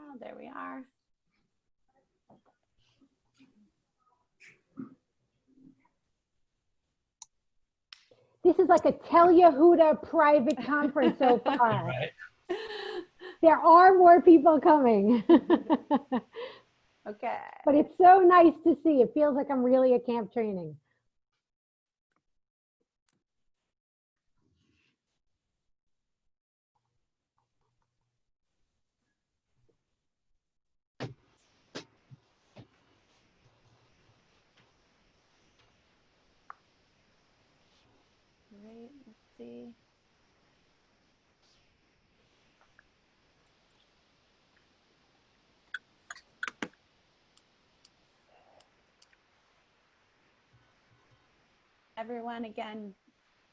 Oh, there we are. This is like a Tell Yehuda private conference so far. Right. There are more people coming. Okay. But it's so nice to see. It feels like I'm really at camp training. Great. Let's see. Everyone, again,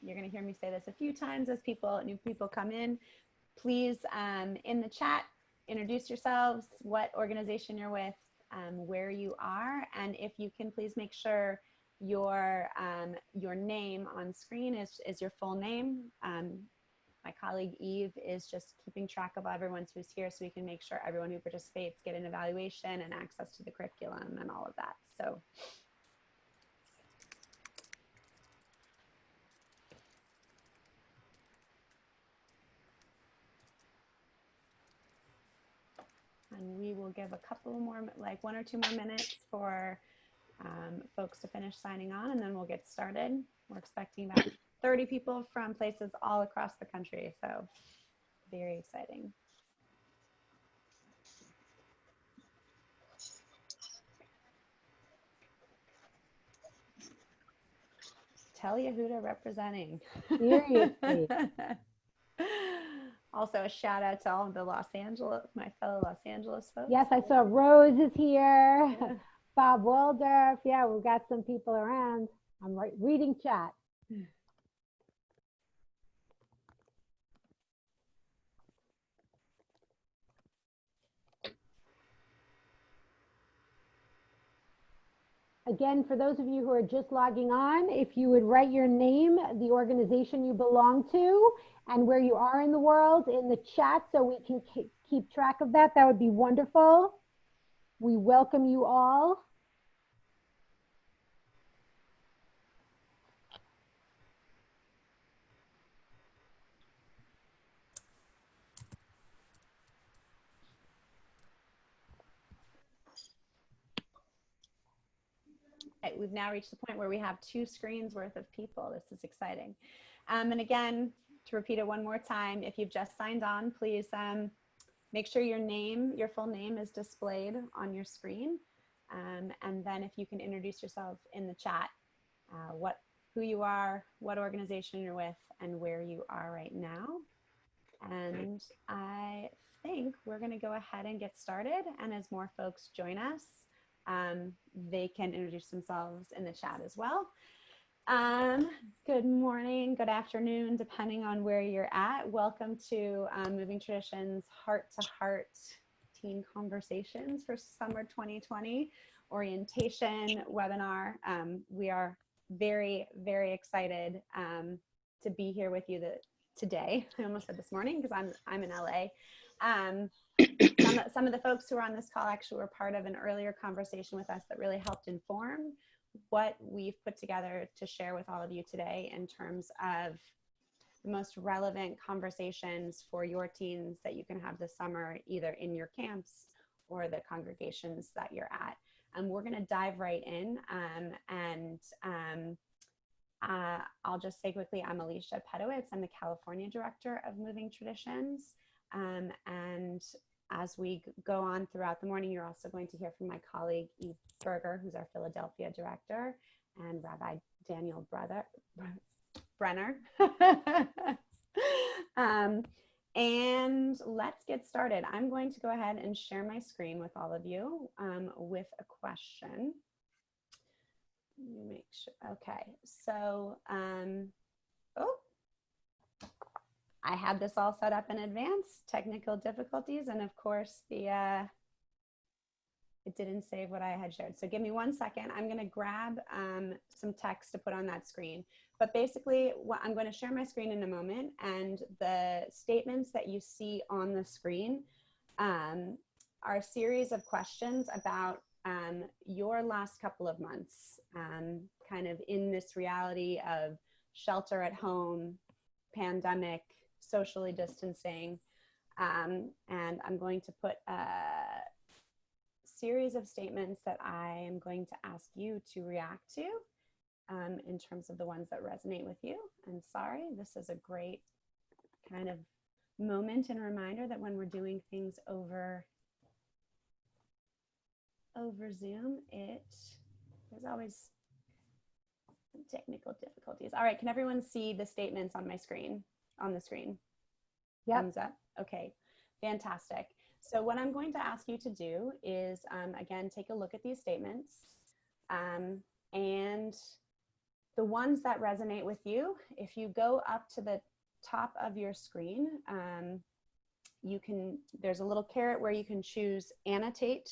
you're going to hear me say this a few times as new people come in. Please, in the chat, introduce yourselves, what organization you're with, where you are, and if you can please make sure your name on screen is your full name. My colleague Eve is just keeping track of everyone who's here so we can make sure everyone who participates get an evaluation and access to the curriculum and all of that. So. And we will give a couple more, like 1 or 2 more minutes for folks to finish signing on, and then we'll get started. We're expecting about 30 people from places all across the country, so very exciting. Tell Yehuda representing. Seriously. Also a shout out to all of the my fellow Los Angeles folks. Yes, I saw Rose is here. Yeah. Bob Waldorf. Yeah, we've got some people around. I'm reading chat. Again, for those of you who are just logging on, if you would write your name, the organization you belong to, and where you are in the world in the chat so we can keep track of that, that would be wonderful. We welcome you all. We've now reached the point where we have 2 screens worth of people. This is exciting. And again, to repeat it one more time, if you've just signed on, please make sure your full name is displayed on your screen. And then if you can introduce yourself in the chat, who you are, what organization you're with, and where you are right now. And I think we're going to go ahead and get started. And as more folks join us, they can introduce themselves in the chat as well. Good morning, good afternoon, depending on where you're at. Welcome to Moving Traditions Heart to Heart Teen Conversations for Summer 2020 Orientation webinar. We are very, very excited to be here with you today. I almost said this morning because I'm in LA. Some of the folks who are on this call actually were part of an earlier conversation with us that really helped inform what we've put together to share with all of you today in terms of the most relevant conversations for your teens that you can have this summer, either in your camps or the congregations that you're at. And we're going to dive right in. I'll just say quickly, I'm Alicia Pedowitz. I'm the California Director of Moving Traditions. And as we go on throughout the morning, you're also going to hear from my colleague, Eve Berger, who's our Philadelphia Director, and Rabbi Daniel Brenner. And let's get started. I'm going to go ahead and share my screen with all of you with a question. Let me make sure. Okay, so, I had this all set up in advance, technical difficulties, and of course it didn't save what I had shared. So give me 1 second. I'm going to grab some text to put on that screen. But basically, I'm going to share my screen in a moment, and the statements that you see on the screen are a series of questions about your last couple of months, kind of in this reality of shelter at home, pandemic, socially distancing. And I'm going to put a series of statements that I am going to ask you to react to in terms of the ones that resonate with you. And sorry, this is a great kind of moment and reminder that when we're doing things over Zoom, there's always some technical difficulties. All right, can everyone see the statements on my screen, on the screen? Yep. Thumbs up. Okay, fantastic. So what I'm going to ask you to do is, again, take a look at these statements, and the ones that resonate with you, if you go up to the top of your screen, there's a little caret where you can choose annotate.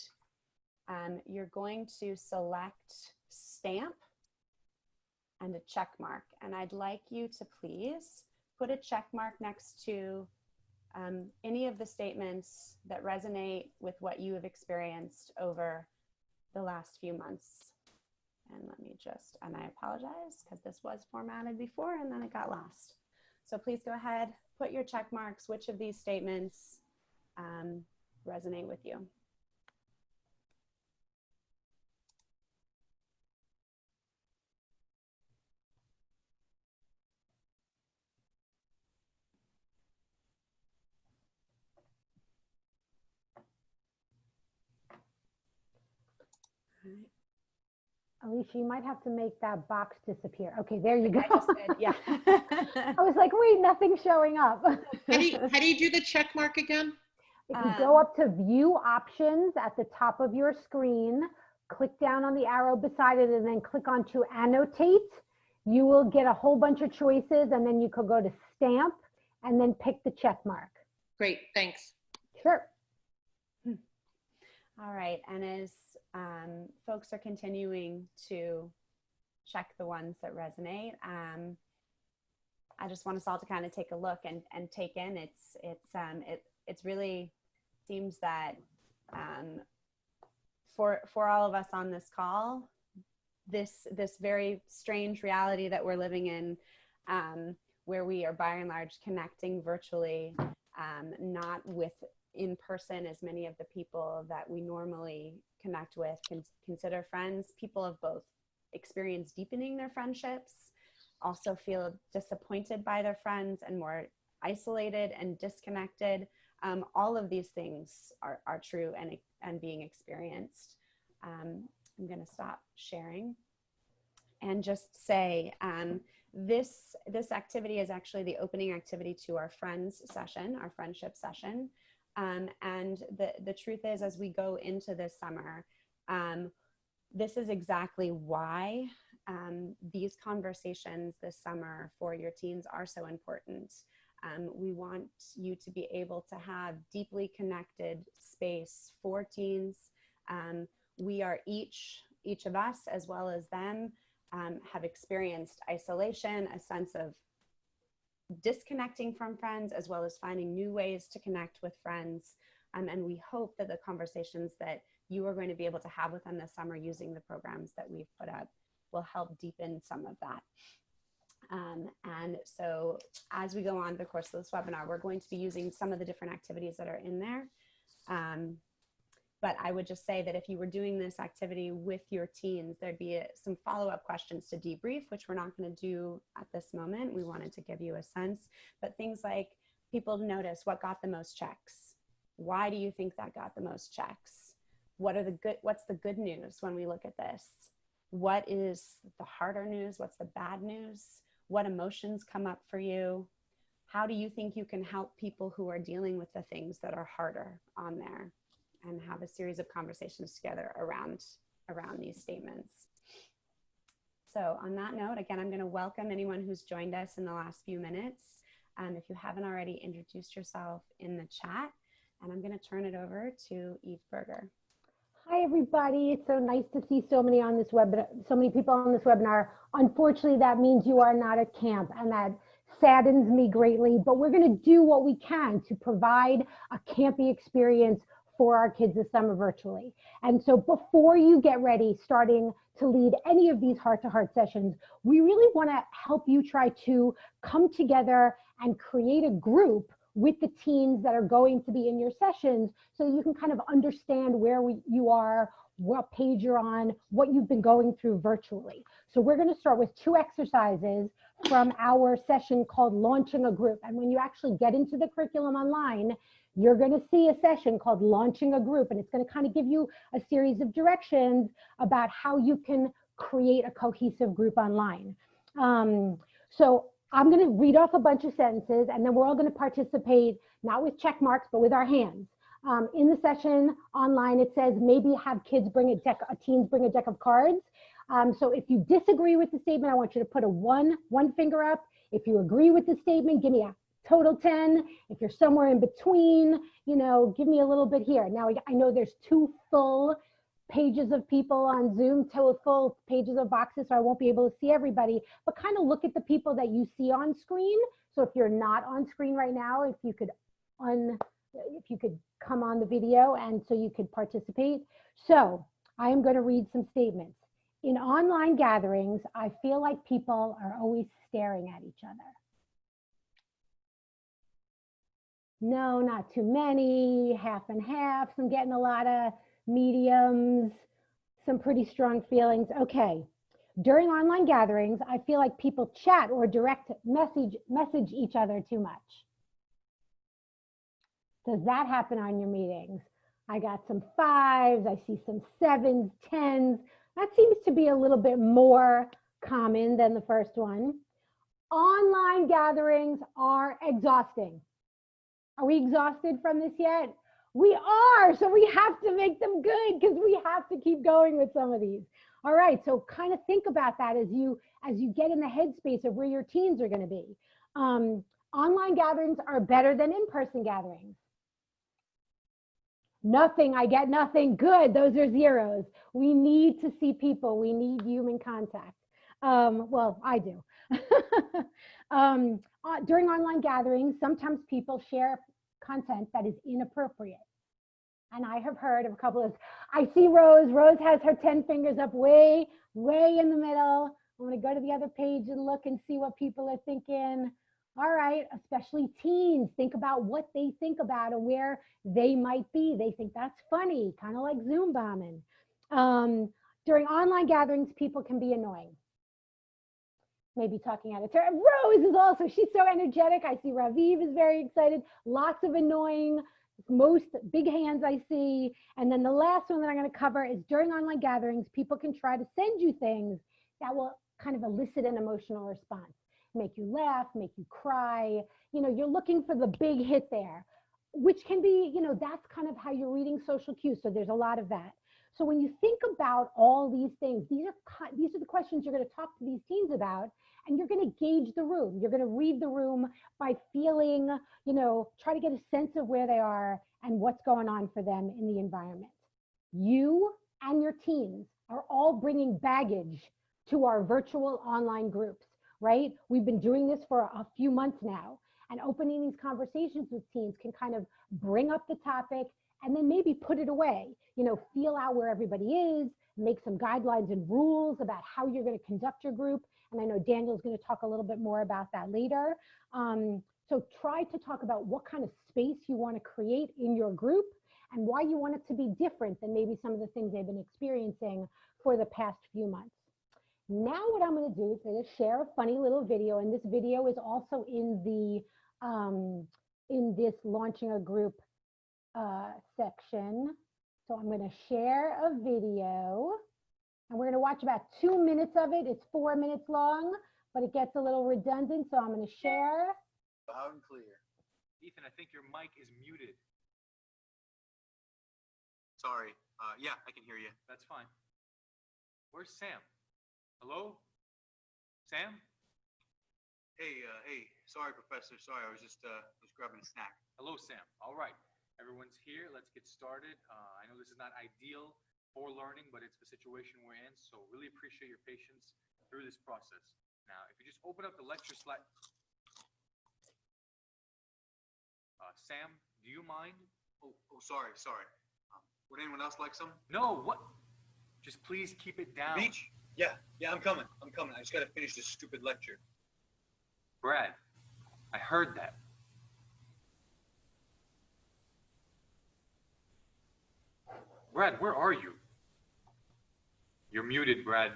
You're going to select stamp and a check mark. And I'd like you to please put a check mark next to any of the statements that resonate with what you have experienced over the last few months. And let me just, and I apologize because this was formatted before and then it got lost. So please go ahead, put your check marks, which of these statements resonate with you. Alicia, you might have to make that box disappear. Okay, there you go. I just did, yeah. I was like, wait, nothing's showing up. How do you do the check mark again? If you go up to view options at the top of your screen, click down on the arrow beside it and then click on to annotate. You will get a whole bunch of choices and then you could go to stamp and then pick the check mark. Great, thanks. Sure. All right, and as folks are continuing to check the ones that resonate, I just want us all to kind of take a look and take in. It's really seems that for all of us on this call, this very strange reality that we're living in, where we are by and large connecting virtually, not with in person as many of the people that we normally connect with, consider friends. People have both experienced deepening their friendships, also feel disappointed by their friends and more isolated and disconnected. All of these things are true and being experienced. I'm going to stop sharing and just say this activity is actually the opening activity to our friends session, our friendship session. And the truth is, as we go into this summer, this is exactly why these conversations this summer for your teens are so important. We want you to be able to have deeply connected space for teens. We are each of us, as well as them, have experienced isolation, a sense of disconnecting from friends, as well as finding new ways to connect with friends. And we hope that the conversations that you are going to be able to have with them this summer using the programs that we've put up will help deepen some of that. And so as we go on the course of this webinar, we're going to be using some of the different activities that are in there. But I would just say that if you were doing this activity with your teens, there'd be some follow-up questions to debrief, which we're not going to do at this moment. We wanted to give you a sense, but things like people notice what got the most checks. Why do you think that got the most checks? What's the good news when we look at this? What is the harder news? What's the bad news? What emotions come up for you? How do you think you can help people who are dealing with the things that are harder on there? And have a series of conversations together around these statements. So on that note, again, I'm going to welcome anyone who's joined us in the last few minutes. If you haven't already, introduced yourself in the chat, and I'm going to turn it over to Eve Berger. Hi, everybody. It's so nice to see so many on this webinar, so many people on this webinar. Unfortunately, that means you are not at camp, and that saddens me greatly, but we're going to do what we can to provide a campy experience for our kids this summer virtually. And so before you get ready, starting to lead any of these heart-to-heart sessions, we really want to help you try to come together and create a group with the teens that are going to be in your sessions so you can kind of understand where you are, what page you're on, what you've been going through virtually. So we're going to start with 2 exercises from our session called Launching a Group. And when you actually get into the curriculum online, you're going to see a session called Launching a Group, and it's going to kind of give you a series of directions about how you can create a cohesive group online. So I'm going to read off a bunch of sentences, and then we're all going to participate, not with check marks, but with our hands. In the session online, it says maybe have kids bring teens bring a deck of cards. So if you disagree with the statement, I want you to put a one finger up. If you agree with the statement, give me a total 10. If you're somewhere in between, give me a little bit here. Now, I know there's 2 full pages of people on Zoom, 2 full pages of boxes, so I won't be able to see everybody, but kind of look at the people that you see on screen. So if you're not on screen right now, if you could come on the video and so you could participate. So I am going to read some statements. In online gatherings, I feel like people are always staring at each other. No, not too many, half and half. I'm getting a lot of mediums, some pretty strong feelings. Okay. During online gatherings, I feel like people chat or direct message each other too much. Does that happen on your meetings? I got some 5s, I see some 7s, 10s. That seems to be a little bit more common than the first one. Online gatherings are exhausting. Are we exhausted from this yet? We are, so we have to make them good because we have to keep going with some of these. All right, so kind of think about that as you get in the headspace of where your teens are going to be. Online gatherings are better than in-person gatherings. Nothing, I get nothing. Good, those are zeros. We need to see people. We need human contact. Well, I do. During online gatherings, sometimes people share content that is inappropriate. And I have heard of a couple of, I see Rose. Rose has her 10 fingers up way in the middle. I'm going to go to the other page and look and see what people are thinking. All right, especially teens, think about what they think about and where they might be. They think that's funny, kind of like Zoom bombing. During online gatherings, people can be annoying. Maybe talking out of turn. Rose is also, she's so energetic. I see Raviv is very excited. Lots of annoying, most big hands I see. And then the last one that I'm going to cover is during online gatherings, people can try to send you things that will kind of elicit an emotional response. Make you laugh, make you cry. You're looking for the big hit there, which can be, that's kind of how you're reading social cues. So there's a lot of that. So when you think about all these things, these are the questions you're going to talk to these teens about, and you're going to gauge the room. You're going to read the room by feeling, try to get a sense of where they are and what's going on for them in the environment. You and your teens are all bringing baggage to our virtual online groups. Right? We've been doing this for a few months now, and opening these conversations with teens can kind of bring up the topic and then maybe put it away, feel out where everybody is, make some guidelines and rules about how you're going to conduct your group. And I know Daniel's going to talk a little bit more about that later. So try to talk about what kind of space you want to create in your group and why you want it to be different than maybe some of the things they've been experiencing for the past few months. Now what I'm going to do is I'm going to share a funny little video, and this video is also in this Launching a Group section. So I'm going to share a video, and we're going to watch about 2 minutes of it. It's 4 minutes long, but it gets a little redundant, so I'm going to share. Loud and clear. Ethan, I think your mic is muted. Sorry. Yeah, I can hear you. That's fine. Where's Sam? Hello? Sam? Hey, sorry, Professor. Sorry, I was just grabbing a snack. Hello, Sam. All right. Everyone's here. Let's get started. I know this is not ideal for learning, but it's the situation we're in. So really appreciate your patience through this process. Now, if you just open up the lecture slide. Sam, do you mind? Oh, sorry. else like some? No, what? Just please keep it down. Beach? Yeah, I'm coming. I just gotta finish this stupid lecture. Brad, I heard that. Brad, where are you? You're muted, Brad.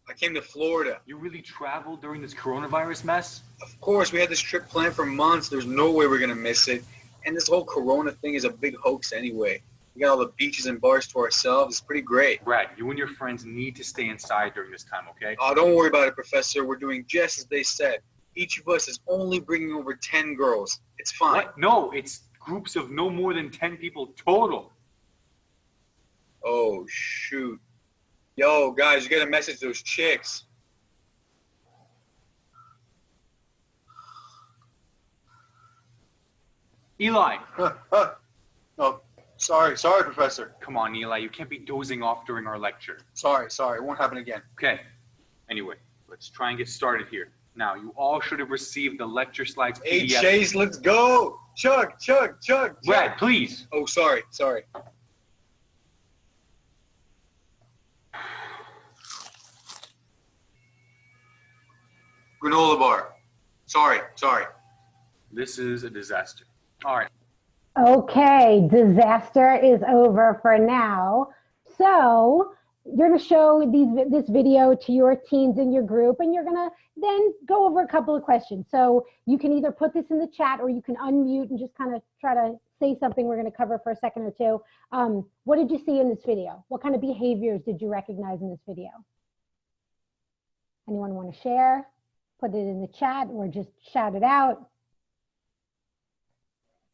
I came to Florida. You really traveled during this coronavirus mess? Of course, we had this trip planned for months. There's no way we're gonna miss it. And this whole corona thing is a big hoax anyway. We got all the beaches and bars to ourselves. It's pretty great. Brad, you and your friends need to stay inside during this time, okay? Oh, don't worry about it, Professor. We're doing just as they said. Each of us is only bringing over 10 girls. It's fine. What? No, it's groups of no more than 10 people total. Oh, shoot. Yo, guys, you gotta message those chicks. Eli! Oh, sorry, Professor. Come on, Eli, you can't be dozing off during our lecture. Sorry, it won't happen again. Okay. Anyway, let's try and get started here. Now, you all should have received the lecture slides Hey, PDF. Chase, let's go. Chug. Brad, please. Oh, sorry. Granola bar. Sorry. This is a disaster. All right. Okay, disaster is over for now. So you're going to show this video to your teens in your group, and you're going to then go over a couple of questions. So you can either put this in the chat, or you can unmute and just kind of try to say something we're going to cover for a second or two. What did you see in this video? What kind of behaviors did you recognize in this video? Anyone want to share? Put it in the chat or just shout it out.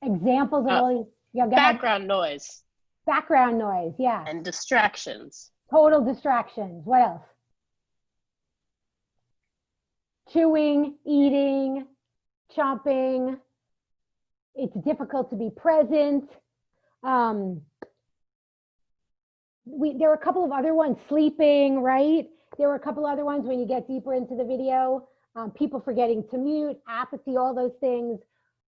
Examples of all these. Yeah, go ahead. Background noise Background noise, yeah. and distractions. Total distractions. What else? Chewing, eating, chomping. It's difficult to be present. There are a couple of other ones. Sleeping, right? There were a couple other ones when you get deeper into the video. People forgetting to mute, apathy, all those things.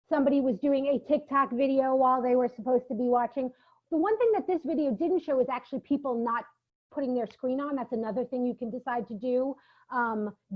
Somebody was doing a TikTok video while they were supposed to be watching. The one thing that this video didn't show is actually people not putting their screen on. That's another thing you can decide to do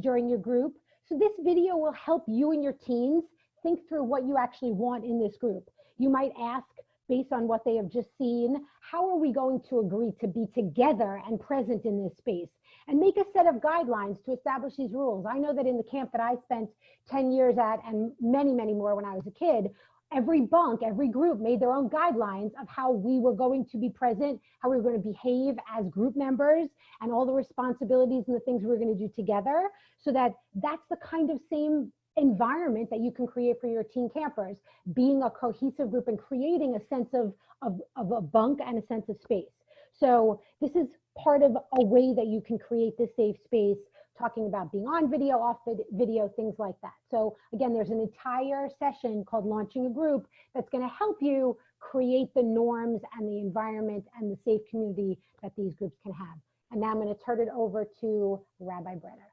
during your group. So this video will help you and your teens think through what you actually want in this group. You might ask, based on what they have just seen, how are we going to agree to be together and present in this space? And make a set of guidelines to establish these rules. I know that in the camp that I spent 10 years at, and many, many more when I was a kid, every bunk, every group made their own guidelines of how we were going to be present, how we were going to behave as group members, and all the responsibilities and the things we were going to do together, so that that's the kind of same environment that you can create for your teen campers, being a cohesive group and creating a sense of a bunk and a sense of space. So this is part of a way that you can create this safe space, talking about being on video, off video, things like that. So again, there's an entire session called Launching a Group that's going to help you create the norms and the environment and the safe community that these groups can have. And now I'm going to turn it over to Rabbi Brenner.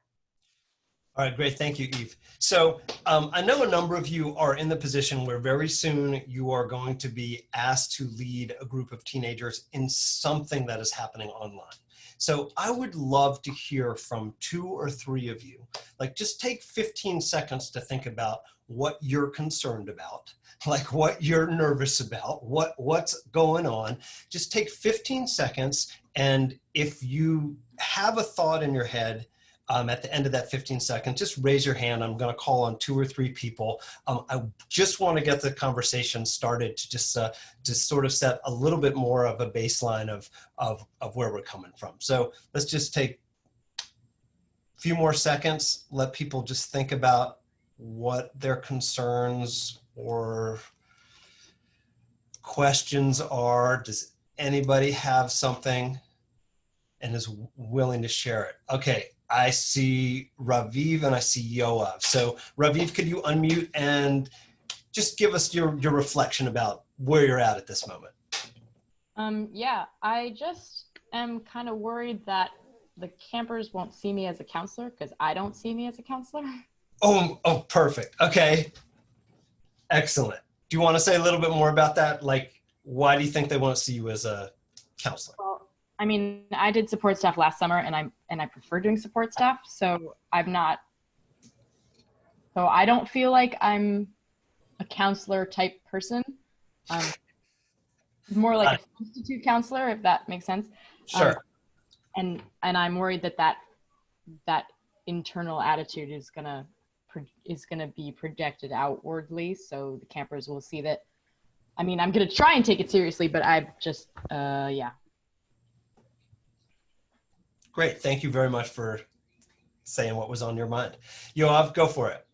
All right, great. Thank you, Eve. So I know a number of you are in the position where very soon you are going to be asked to lead a group of teenagers in something that is happening online. So I would love to hear from 2 or 3 of you. Like, just take 15 seconds to think about what you're concerned about, like what you're nervous about, what's going on. Just take 15 seconds, and if you have a thought in your head, at the end of that 15 seconds, just raise your hand. I'm going to call on 2 or 3 people. I just want to get the conversation started to just sort of set a little bit more of a baseline of where we're coming from. So let's just take a few more seconds. Let people just think about what their concerns or questions are. Does anybody have something and is willing to share it? Okay. I see Raviv and I see Yoav. So Raviv, could you unmute and just give us your reflection about where you're at this moment? Yeah, I just am kind of worried that the campers won't see me as a counselor because I don't see me as a counselor. Oh, perfect. Okay. Excellent. Do you want to say a little bit more about that? Like why do you think they won't see you as a counselor? Well, I mean, I did support staff last summer, and I prefer doing support staff. So I'm not. So I don't feel like I'm a counselor type person. More like a substitute counselor, if that makes sense. Sure. And I'm worried that internal attitude is gonna be projected outwardly, so the campers will see that. I mean, I'm gonna try and take it seriously, but I've just yeah. Great. Thank you very much for saying what was on your mind. Yoav, go for it.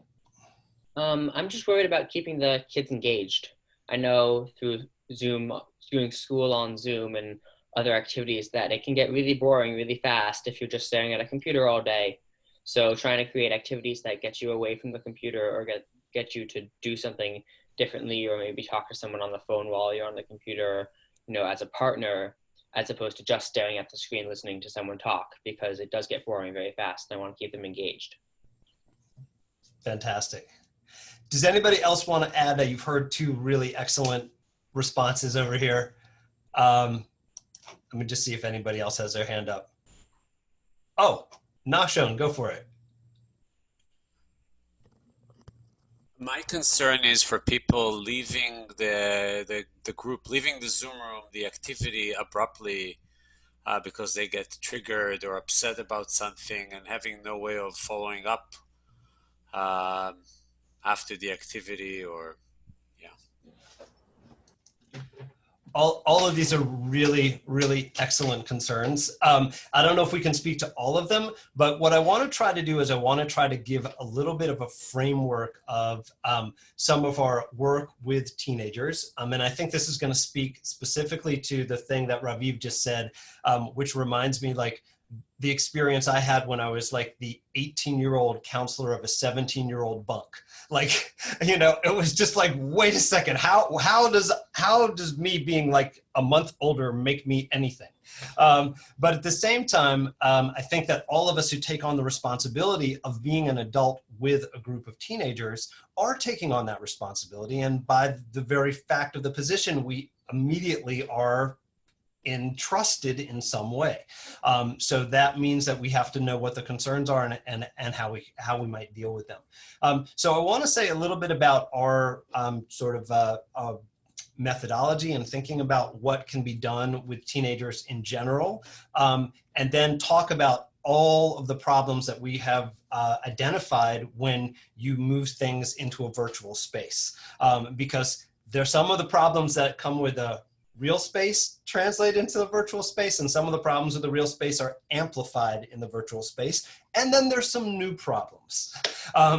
I'm just worried about keeping the kids engaged. I know through Zoom, doing school on Zoom and other activities, that it can get really boring really fast if you're just staring at a computer all day. So trying to create activities that get you away from the computer or get you to do something differently, or maybe talk to someone on the phone while you're on the computer, as a partner, as opposed to just staring at the screen listening to someone talk, because it does get boring very fast and I want to keep them engaged. Fantastic. Does anybody else want to add that? You've heard two really excellent responses over here. Let me just see if anybody else has their hand up. Oh, Nashon, go for it. My concern is for people leaving the group, leaving the Zoom room, the activity abruptly because they get triggered or upset about something and having no way of following up after the activity, or All of these are really, really excellent concerns. I don't know if we can speak to all of them, but what I want to try to do is I want to try to give a little bit of a framework of some of our work with teenagers. And I think this is going to speak specifically to the thing that Raviv just said, which reminds me like the experience I had when I was like the 18-year-old counselor of a 17-year-old bunk. Like, it was just like, wait a second, how does me being like a month older make me anything? But at the same time, I think that all of us who take on the responsibility of being an adult with a group of teenagers are taking on that responsibility. And by the very fact of the position, we immediately are entrusted in some way. So that means that we have to know what the concerns are and how we might deal with them. So I want to say a little bit about our sort of methodology and thinking about what can be done with teenagers in general, and then talk about all of the problems that we have identified when you move things into a virtual space. Because there's some of the problems that come with a real space translate into the virtual space, and some of the problems with the real space are amplified in the virtual space. And then there's some new problems.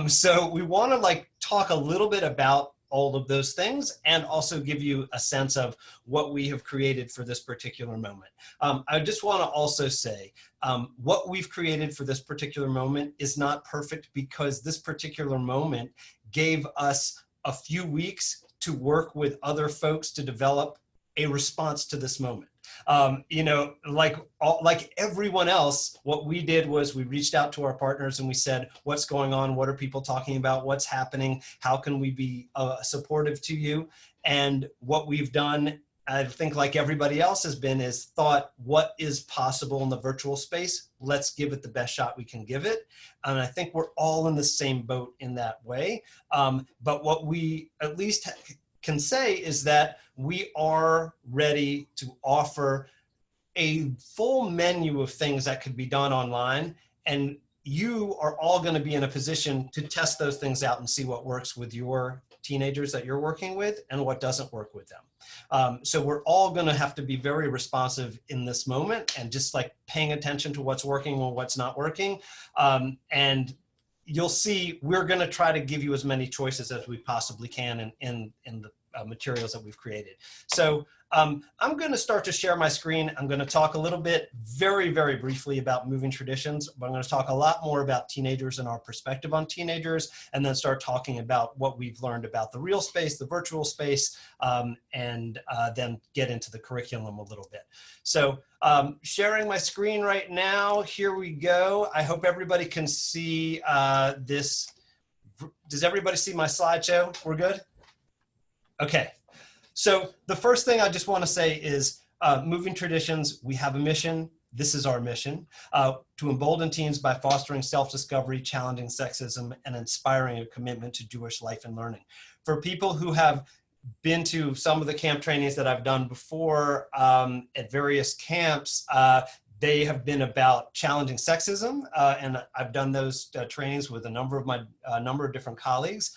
So we want to talk a little bit about all of those things and also give you a sense of what we have created for this particular moment. I just want to also say what we've created for this particular moment is not perfect, because this particular moment gave us a few weeks to work with other folks to develop a response to this moment. Like everyone else, what we did was we reached out to our partners and we said, what's going on? What are people talking about? What's happening? How can we be supportive to you? And what we've done, I think like everybody else has been, is thought, what is possible in the virtual space? Let's give it the best shot we can give it. And I think we're all in the same boat in that way. But what we at least can say is that we are ready to offer a full menu of things that could be done online, and you are all going to be in a position to test those things out and see what works with your teenagers that you're working with and what doesn't work with them. So we're all going to have to be very responsive in this moment and just like paying attention to what's working and what's not working. And you'll see we're going to try to give you as many choices as we possibly can in the materials that we've created. So I'm going to start to share my screen. I'm going to talk a little bit, very, very briefly, about moving traditions, but I'm going to talk a lot more about teenagers and our perspective on teenagers, and then start talking about what we've learned about the real space, the virtual space, and then get into the curriculum a little bit. So sharing my screen right now. Here we go. I hope everybody can see this. Does everybody see my slideshow? We're good? Okay. So the first thing I just want to say is moving traditions, we have a mission. This is our mission, to embolden teens by fostering self-discovery, challenging sexism, and inspiring a commitment to Jewish life and learning. For people who have been to some of the camp trainings that I've done before at various camps, they have been about challenging sexism, and I've done those trainings with a number of different colleagues.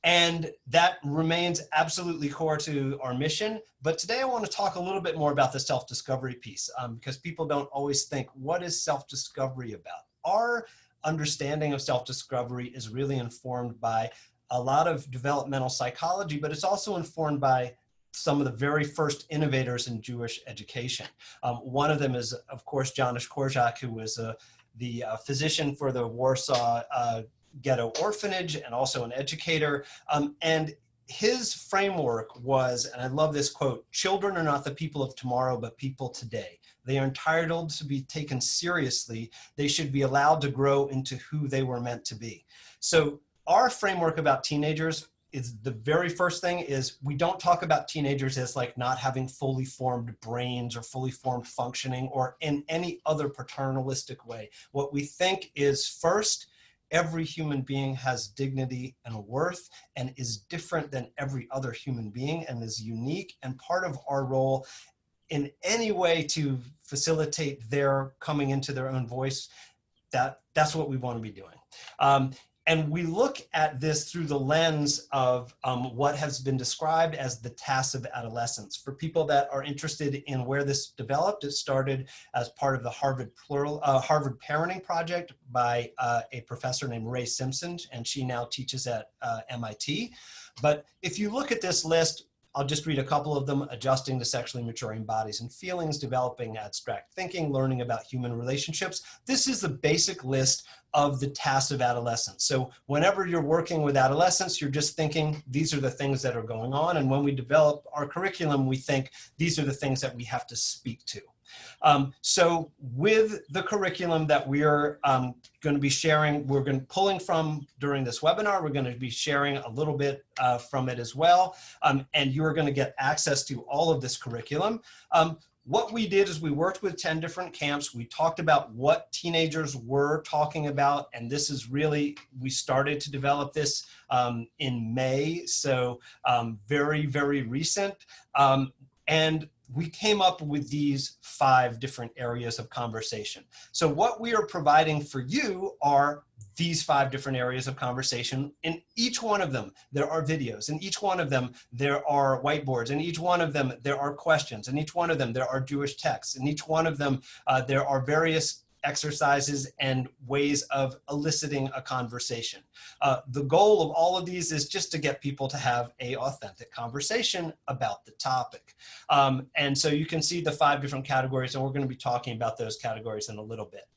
And that remains absolutely core to our mission. But today I want to talk a little bit more about the self-discovery piece, because people don't always think, what is self-discovery about? Our understanding of self-discovery is really informed by a lot of developmental psychology, but it's also informed by some of the very first innovators in Jewish education. One of them is, of course, Janusz Korczak, who was the physician for the Warsaw Ghetto Orphanage and also an educator. And his framework was, and I love this quote, "Children are not the people of tomorrow, but people today. They are entitled to be taken seriously. They should be allowed to grow into who they were meant to be." So our framework about teenagers is, the very first thing is, we don't talk about teenagers as like not having fully formed brains or fully formed functioning or in any other paternalistic way. What we think is, first, every human being has dignity and worth and is different than every other human being and is unique, and part of our role in any way to facilitate their coming into their own voice, that's what we want to be doing. And we look at this through the lens of what has been described as the tacit adolescence. For people that are interested in where this developed, it started as part of the Harvard Parenting Project by a professor named Ray Simpson, and she now teaches at MIT. But if you look at this list, I'll just read a couple of them: adjusting to sexually maturing bodies and feelings, developing abstract thinking, learning about human relationships. This is the basic list of the tasks of adolescence. So whenever you're working with adolescents, you're just thinking, these are the things that are going on. And when we develop our curriculum, we think these are the things that we have to speak to. So with the curriculum that we're going to be sharing, pulling from during this webinar, we're going to be sharing a little bit from it as well. And you're going to get access to all of this curriculum. What we did is we worked with 10 different camps. We talked about what teenagers were talking about. And this is really, we started to develop this in May. So very, very recent. And we came up with these 5 different areas of conversation. So what we are providing for you are these 5 different areas of conversation. In each one of them, there are videos. In each one of them, there are whiteboards. In each one of them, there are questions. In each one of them, there are Jewish texts. In each one of them, there are various exercises and ways of eliciting a conversation. The goal of all of these is just to get people to have an authentic conversation about the topic. And so you can see the 5 different categories, and we're going to be talking about those categories in a little bit.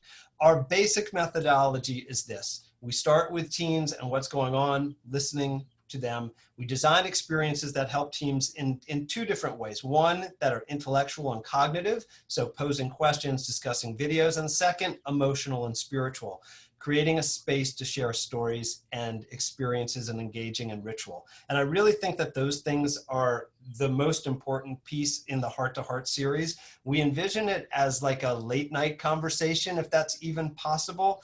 Our basic methodology is this. We start with teens and what's going on, listening to them. We design experiences that help teams in 2 different ways. One, that are intellectual and cognitive, so posing questions, discussing videos, and second, emotional and spiritual, creating a space to share stories and experiences and engaging in ritual. And I really think that those things are the most important piece in the Heart to Heart series. We envision it as like a late night conversation, if that's even possible.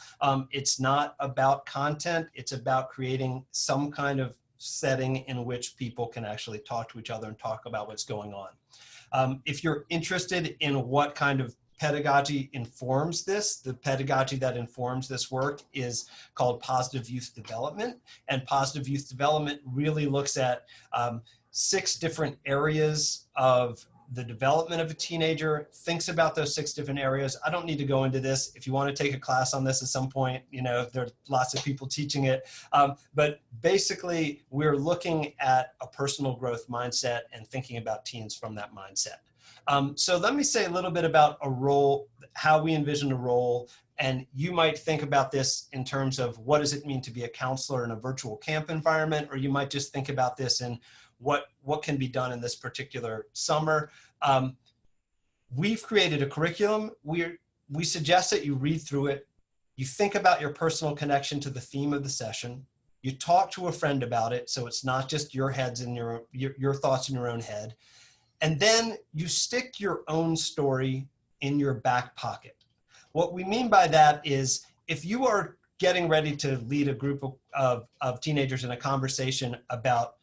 It's not about content, it's about creating some kind of setting in which people can actually talk to each other and talk about what's going on. If you're interested in what kind of pedagogy informs this, the pedagogy that informs this work is called positive youth development. And positive youth development really looks at 6 different areas of the development of a teenager, thinks about those 6 different areas. I don't need to go into this. If you want to take a class on this at some point, you know, there are lots of people teaching it. But basically, we're looking at a personal growth mindset and thinking about teens from that mindset. So let me say a little bit about a role, how we envision a role. And you might think about this in terms of what does it mean to be a counselor in a virtual camp environment, or you might just think about this in what can be done in this particular summer. We've created a curriculum. We suggest that you read through it. You think about your personal connection to the theme of the session. You talk to a friend about it, so it's not just your heads and your thoughts in your own head. And then you stick your own story in your back pocket. What we mean by that is if you are getting ready to lead a group of teenagers in a conversation about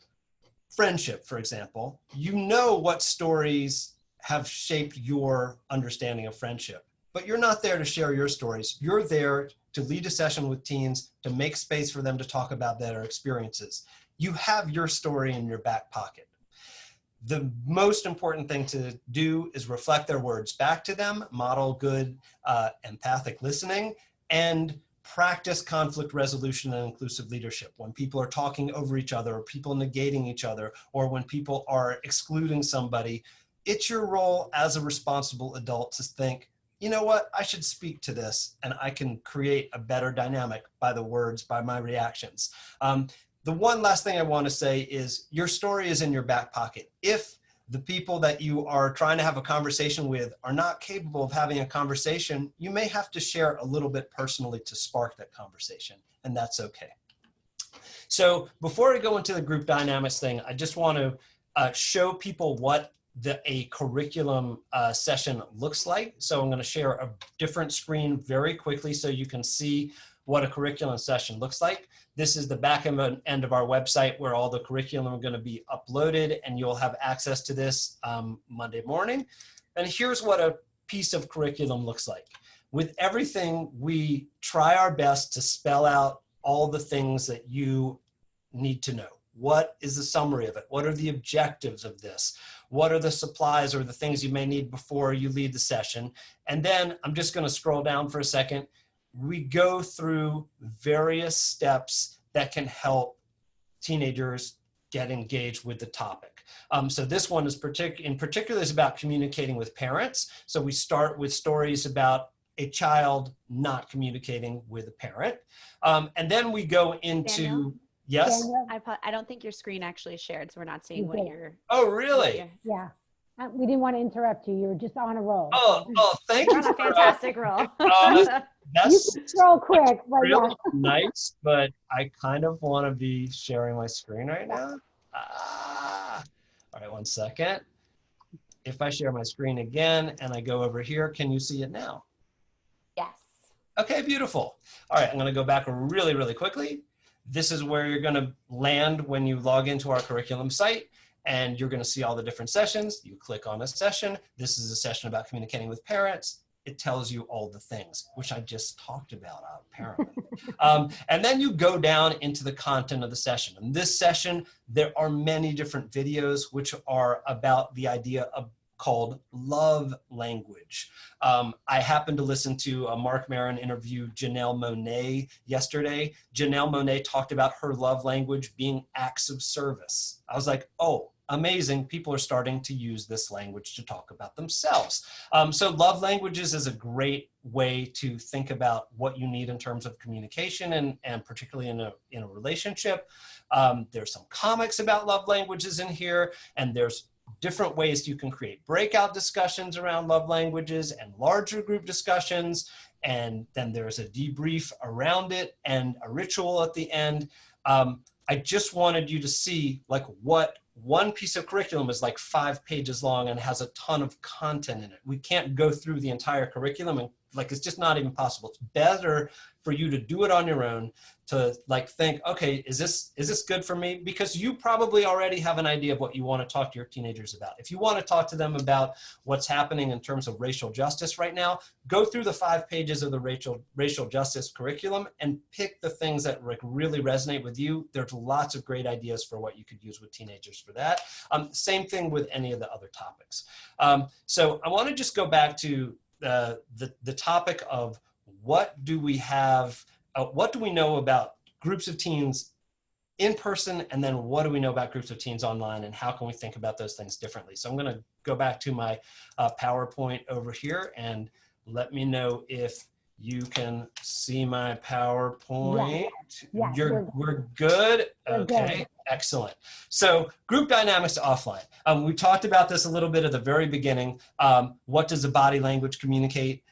friendship, for example, you know what stories have shaped your understanding of friendship, but you're not there to share your stories. You're there to lead a session with teens, to make space for them to talk about their experiences. You have your story in your back pocket. The most important thing to do is reflect their words back to them, model good empathic listening, and practice conflict resolution and inclusive leadership. When people are talking over each other, or people negating each other, or when people are excluding somebody, it's your role as a responsible adult to think, you know what, I should speak to this and I can create a better dynamic by the words, by my reactions. The one last thing I want to say is your story is in your back pocket. If the people that you are trying to have a conversation with are not capable of having a conversation, you may have to share a little bit personally to spark that conversation, and that's okay. So before I go into the group dynamics thing, I just want to show people what a curriculum session looks like. So I'm going to share a different screen very quickly so you can see what a curriculum session looks like. This is the back end of our website where all the curriculum are going to be uploaded, and you'll have access to this Monday morning. And here's what a piece of curriculum looks like. With everything, we try our best to spell out all the things that you need to know. What is the summary of it? What are the objectives of this? What are the supplies or the things you may need before you lead the session? And then I'm just going to scroll down for a second. We go through various steps that can help teenagers get engaged with the topic. So this one is in particular is about communicating with parents. So we start with stories about a child not communicating with a parent. And then we go into, Daniel? yes? Daniel? I don't think your screen actually shared, so we're not seeing You what did. you're. Oh, really? Yeah. We didn't want to interrupt you. You were just on a roll. Oh, thank You're you. on a fantastic roll. You That's can scroll quick, but really yeah. nice, but I kind of want to be sharing my screen right now. All right, one second. If I share my screen again and I go over here, can you see it now? Yes. Okay, beautiful. All right, I'm going to go back really, really quickly. This is where you're going to land when you log into our curriculum site, and you're going to see all the different sessions. You click on a session. This is a session about communicating with parents. It tells you all the things, which I just talked about, apparently. And then you go down into the content of the session. In this session, there are many different videos which are about the idea of called love language. I happened to listen to a Mark Maron interview Janelle Monáe yesterday. Janelle Monáe talked about her love language being acts of service. I was like, oh, amazing. People are starting to use this language to talk about themselves. So love languages is a great way to think about what you need in terms of communication and particularly in a relationship. There's some comics about love languages in here, and there's different ways you can create breakout discussions around love languages and larger group discussions. And then there's a debrief around it and a ritual at the end. I just wanted you to see like what one piece of curriculum is like 5 pages long and has a ton of content in it. We can't go through the entire curriculum, and like it's just not even possible. It's better for you to do it on your own, to like think, okay, is this good for me? Because you probably already have an idea of what you want to talk to your teenagers about. If you want to talk to them about what's happening in terms of racial justice right now, go through the 5 pages of the racial justice curriculum and pick the things that really resonate with you. There's lots of great ideas for what you could use with teenagers for that. Same thing with any of the other topics. So I want to just go back to the topic of what do we have, what do we know about groups of teens in person, and then what do we know about groups of teens online, and how can we think about those things differently? So I'm going to go back to my PowerPoint over here, and let me know if you can see my PowerPoint. Yeah, we're good? Okay, good. Excellent. So group dynamics offline. We talked about this a little bit at the very beginning. What does the body language communicate?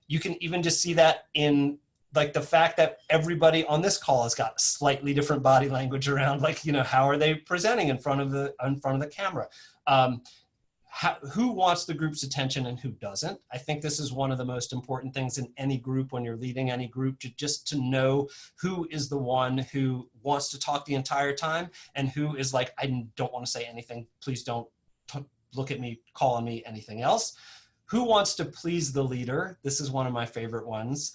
You can even just see that in like the fact that everybody on this call has got slightly different body language around, like, you know, how are they presenting in front of the camera? Who wants the group's attention and who doesn't? I think this is one of the most important things in any group when you're leading any group, just to know who is the one who wants to talk the entire time and who is like, I don't want to say anything. Please don't look at me, call on me, anything else. Who wants to please the leader? This is one of my favorite ones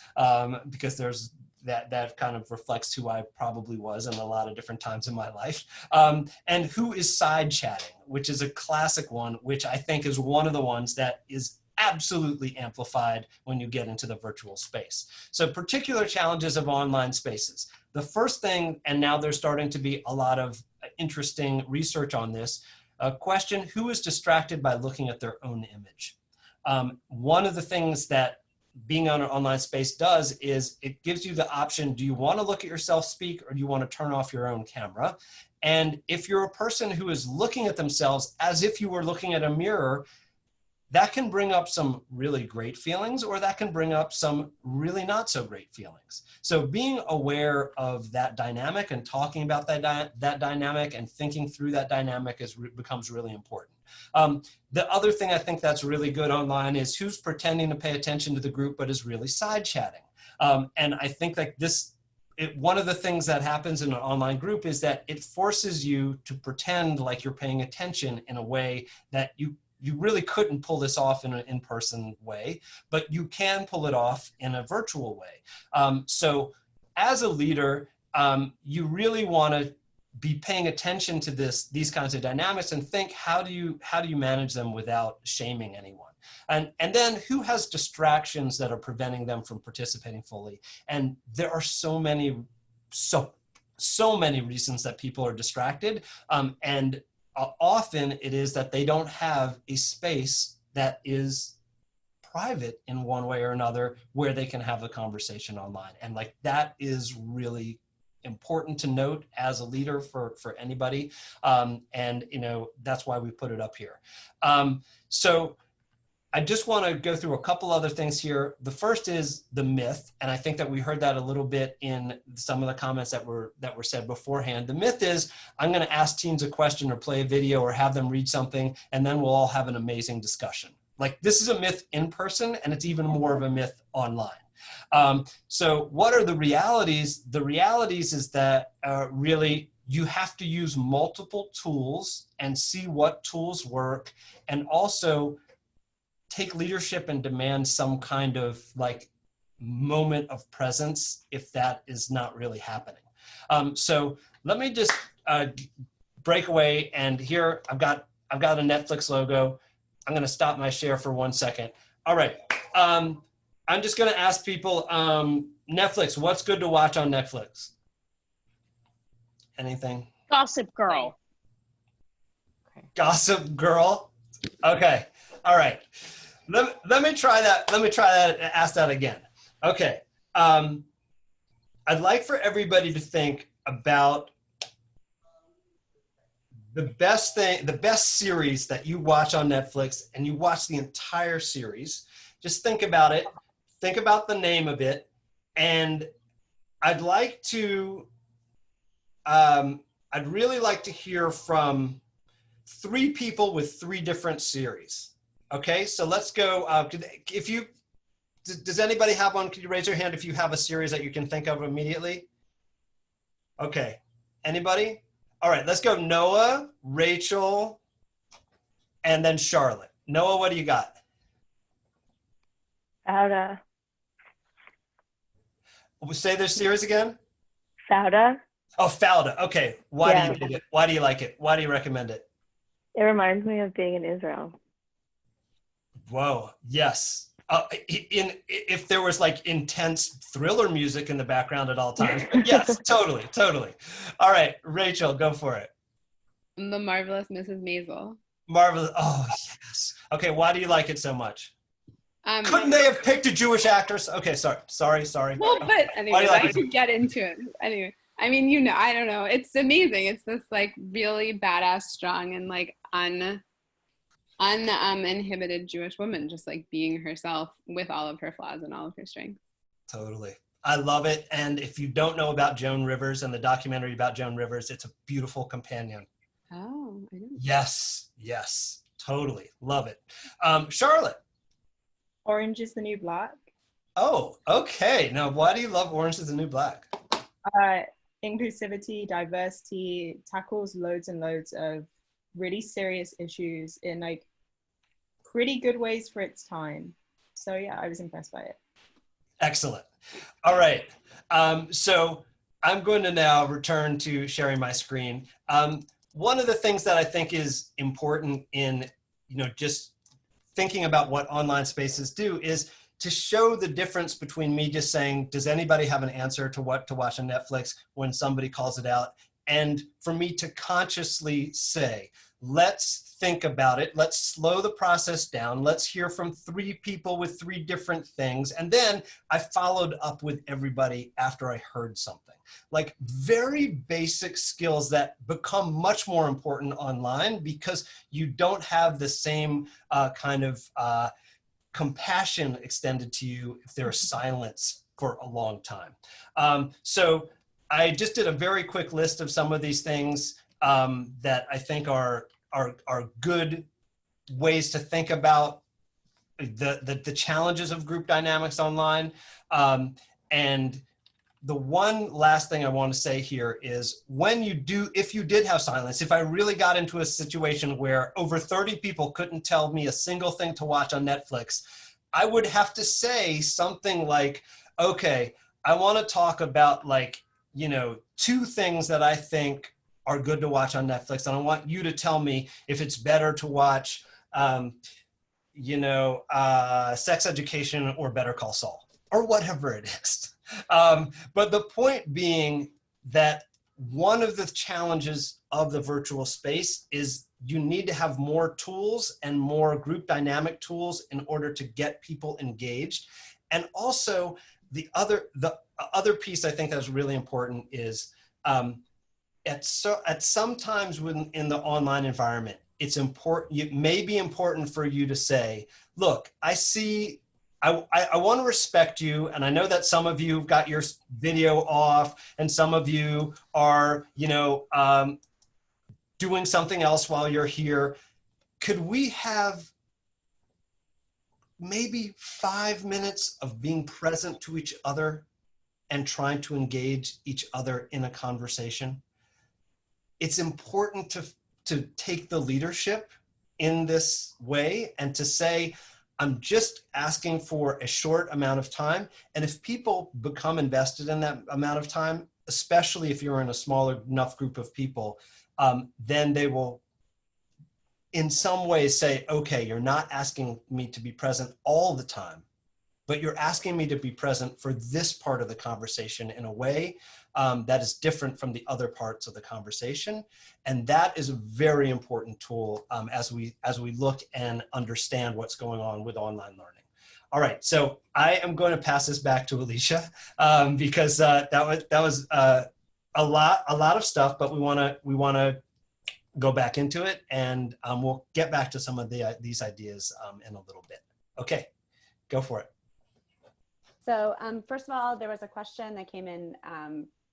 because there's that kind of reflects who I probably was in a lot of different times in my life. And who is side chatting, which is a classic one, which I think is one of the ones that is absolutely amplified when you get into the virtual space. So particular challenges of online spaces. The first thing, and now there's starting to be a lot of interesting research on this, question, who is distracted by looking at their own image? One of the things that being on an online space does is it gives you the option, do you want to look at yourself speak or do you want to turn off your own camera? And if you're a person who is looking at themselves as if you were looking at a mirror, that can bring up some really great feelings or that can bring up some really not so great feelings. So being aware of that dynamic and talking about that dynamic and thinking through that dynamic becomes really important. The other thing I think that's really good online is who's pretending to pay attention to the group but is really side chatting. And I think that one of the things that happens in an online group is that it forces you to pretend like you're paying attention in a way that you really couldn't pull this off in an in-person way, but you can pull it off in a virtual way. So as a leader, you really want to be paying attention to these kinds of dynamics and think, how do you manage them without shaming anyone? And then who has distractions that are preventing them from participating fully? And there are so many reasons that people are distracted. And often it is that they don't have a space that is private in one way or another where they can have a conversation online. And like that is really important to note as a leader for anybody. And you know, that's why we put it up here. So I just want to go through a couple other things here. The first is the myth, and I think that we heard that a little bit in some of the comments that were said beforehand. The myth is, I'm going to ask teens a question or play a video or have them read something, and then we'll all have an amazing discussion. Like, this is a myth in person, and it's even more of a myth online. So what are the realities? The realities is that really you have to use multiple tools and see what tools work, and also take leadership and demand some kind of like moment of presence if that is not really happening. So let me just break away, and here I've got a Netflix logo. I'm going to stop my share for 1 second. All right. I'm just going to ask people, Netflix, what's good to watch on Netflix? Anything? Gossip Girl. Okay. Gossip Girl? Okay. All right. Let me try that. Let me try that and ask that again. Okay. I'd like for everybody to think about the best series that you watch on Netflix, and you watch the entire series. Just think about it. Think about the name of it. And I'd really like to hear from 3 people with 3 different series. Okay, so let's go. Does anybody have one? Could you raise your hand if you have a series that you can think of immediately? Okay, anybody? All right, let's go Noah, Rachel, and then Charlotte. Noah, what do you got? Fauda. Say their series again? Fauda. Oh, Fauda. Okay, why do you dig it? Why do you like it? Why do you recommend it? It reminds me of being in Israel. Whoa, yes. If there was like intense thriller music in the background at all times, but yes, totally. All right, Rachel, go for it. The Marvelous Mrs. Maisel. Marvelous. Oh, yes. Okay, why do you like it so much? Couldn't they have picked a Jewish actress? Okay, sorry. Well, but anyways, like I could get into it. Anyway, I mean, you know, I don't know. It's amazing. It's this like really badass, strong, and like uninhibited Jewish woman, just like being herself with all of her flaws and all of her strengths. Totally. I love it. And if you don't know about Joan Rivers and the documentary about Joan Rivers, it's a beautiful companion. Oh, I didn't. Yes, yes, totally. Love it. Charlotte. Orange is the New Black. Oh, okay. Now, why do you love Orange is the New Black? Inclusivity, diversity, tackles loads and loads of really serious issues in like pretty good ways for its time. So yeah, I was impressed by it. Excellent. All right. So I'm going to now return to sharing my screen. One of the things that I think is important in, just thinking about what online spaces do is to show the difference between me just saying, does anybody have an answer to what to watch on Netflix when somebody calls it out? And for me to consciously say, let's think about it. Let's slow the process down. Let's hear from 3 people with 3 different things. And then I followed up with everybody after I heard something. Like very basic skills that become much more important online because you don't have the same kind of compassion extended to you if there's silence for a long time. So I just did a very quick list of some of these things that I think are good ways to think about the challenges of group dynamics online. And the one last thing I want to say here is if you did have silence, if I really got into a situation where over 30 people couldn't tell me a single thing to watch on Netflix, I would have to say something like, okay, I want to talk about 2 things that I think are good to watch on Netflix. And I want you to tell me if it's better to watch, Sex Education or Better Call Saul or whatever it is. But the point being that one of the challenges of the virtual space is you need to have more tools and more group dynamic tools in order to get people engaged. And also the other piece I think that's really important is at some times in the online environment, it's important, it may be important for you to say, look, I want to respect you, and I know that some of you have got your video off, and some of you are, doing something else while you're here. Could we have maybe 5 minutes of being present to each other and trying to engage each other in a conversation? It's important to take the leadership in this way and to say, I'm just asking for a short amount of time. And if people become invested in that amount of time, especially if you're in a smaller enough group of people, then they will in some ways say, okay, you're not asking me to be present all the time, but you're asking me to be present for this part of the conversation in a way that is different from the other parts of the conversation. And that is a very important tool as we look and understand what's going on with online learning. All right, so I am going to pass this back to Alicia because that was a lot of stuff, but we want to go back into it, and we'll get back to some of these ideas in a little bit. Okay, go for it. So first of all, there was a question that came in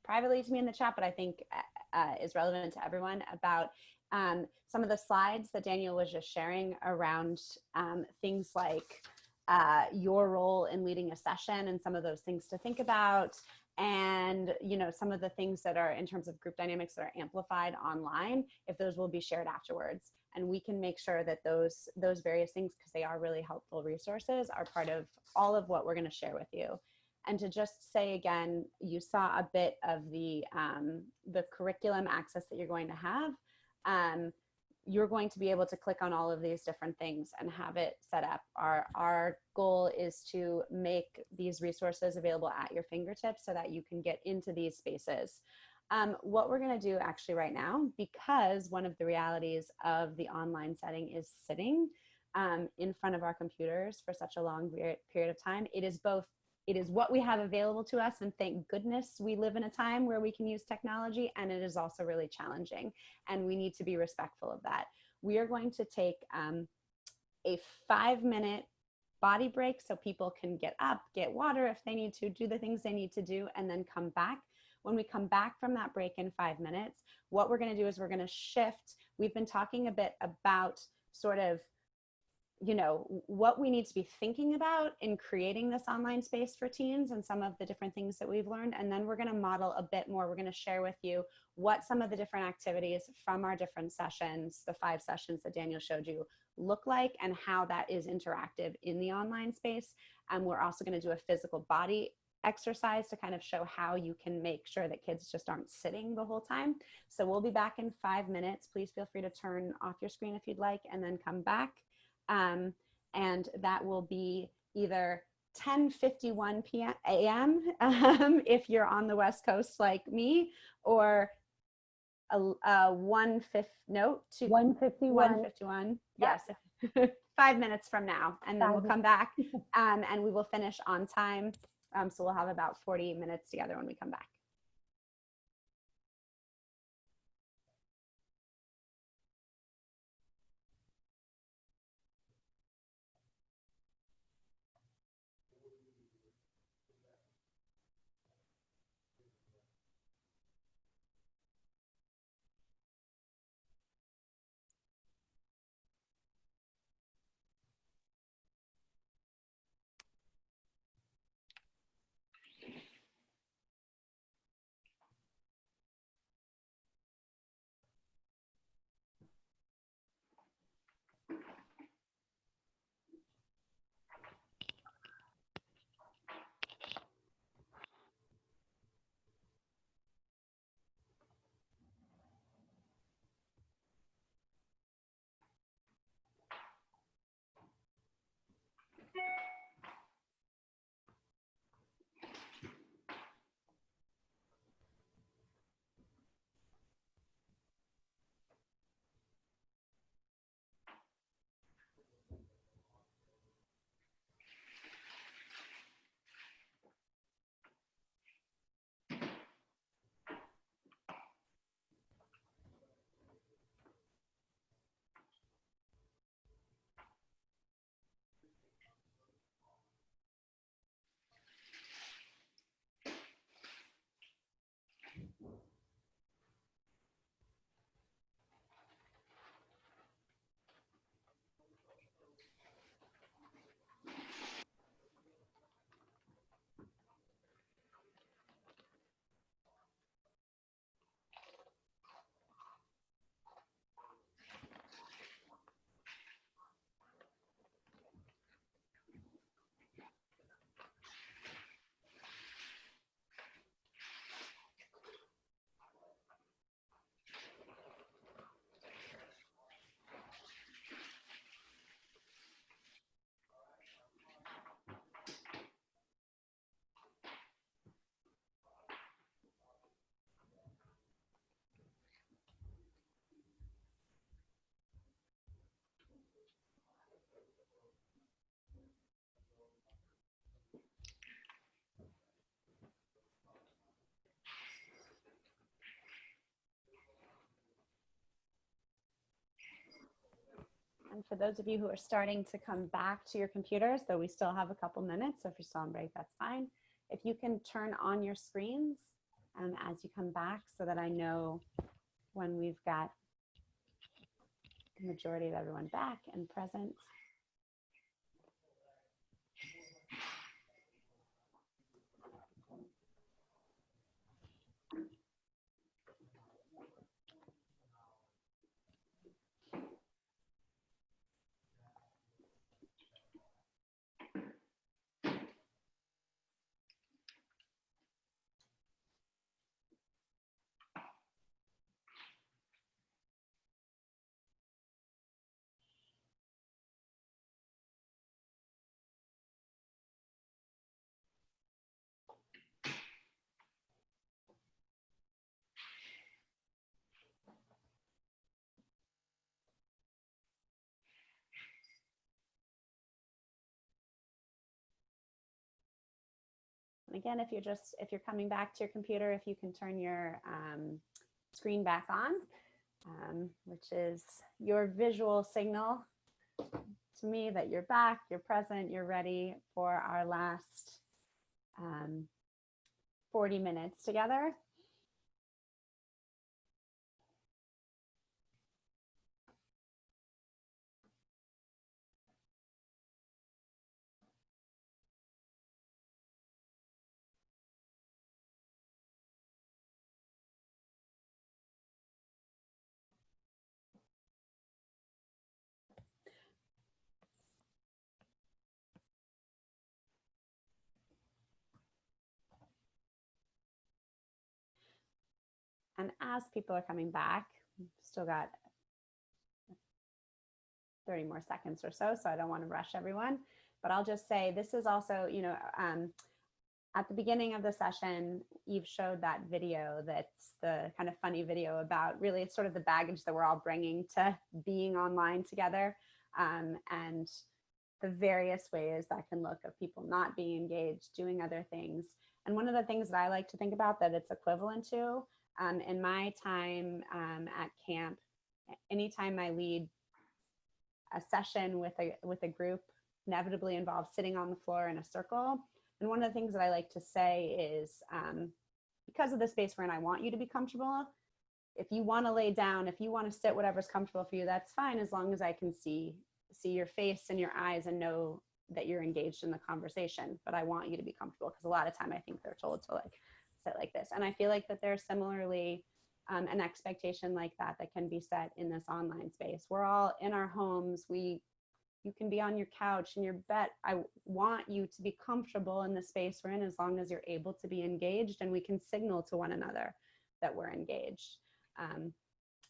privately to me in the chat, but I think is relevant to everyone about some of the slides that Daniel was just sharing around things like your role in leading a session and some of those things to think about. And, some of the things that are in terms of group dynamics that are amplified online, if those will be shared afterwards. And we can make sure that those various things, because they are really helpful resources, are part of all of what we're going to share with you. And to just say again, you saw a bit of the curriculum access that you're going to have. You're going to be able to click on all of these different things and have it set up. Our goal is to make these resources available at your fingertips so that you can get into these spaces. What we're going to do actually right now, because one of the realities of the online setting is sitting in front of our computers for such a long period of time, it is what we have available to us, and thank goodness we live in a time where we can use technology, and it is also really challenging, and we need to be respectful of that. We are going to take a 5-minute body break so people can get up, get water if they need to, do the things they need to do, and then come back. When we come back from that break in 5 minutes, what we're going to do is we're going to shift. We've been talking a bit about sort of, you know, what we need to be thinking about in creating this online space for teens and some of the different things that we've learned. And then we're going to model a bit more. We're going to share with you what some of the different activities from our different sessions, the 5 sessions that Daniel showed you, look like and how that is interactive in the online space. And we're also going to do a physical body exercise to kind of show how you can make sure that kids just aren't sitting the whole time. So we'll be back in 5 minutes. Please feel free to turn off your screen if you'd like, and then come back. And that will be either 10:51 a.m. If you're on the West Coast like me, or 1:51. Yes, 5 minutes from now, and then we'll come back and we will finish on time. So we'll have about 40 minutes together when we come back. And for those of you who are starting to come back to your computers, though we still have a couple minutes, so if you're still on break, that's fine. If you can turn on your screens as you come back so that I know when we've got the majority of everyone back and present. And again, if you're coming back to your computer, if you can turn your screen back on, which is your visual signal to me that you're back, you're present, you're ready for our last 40 minutes together. And as people are coming back, still got 30 more seconds or so, so I don't want to rush everyone. But I'll just say this is also, at the beginning of the session, Eve showed that video that's the kind of funny video about really it's sort of the baggage that we're all bringing to being online together, and the various ways that can look of people not being engaged, doing other things. And one of the things that I like to think about that it's equivalent to, in my time at camp, anytime I lead a session with a group, inevitably involves sitting on the floor in a circle. And one of the things that I like to say is, because of the space we're in, I want you to be comfortable. If you want to lay down, if you want to sit, whatever's comfortable for you, that's fine, as long as I can see your face and your eyes and know that you're engaged in the conversation. But I want you to be comfortable, because a lot of time I think they're told to like sit like this. And I feel like that there's similarly an expectation like that can be set in this online space. We're all in our homes. You can be on your couch in your bed. I want you to be comfortable in the space we're in, as long as you're able to be engaged and we can signal to one another that we're engaged.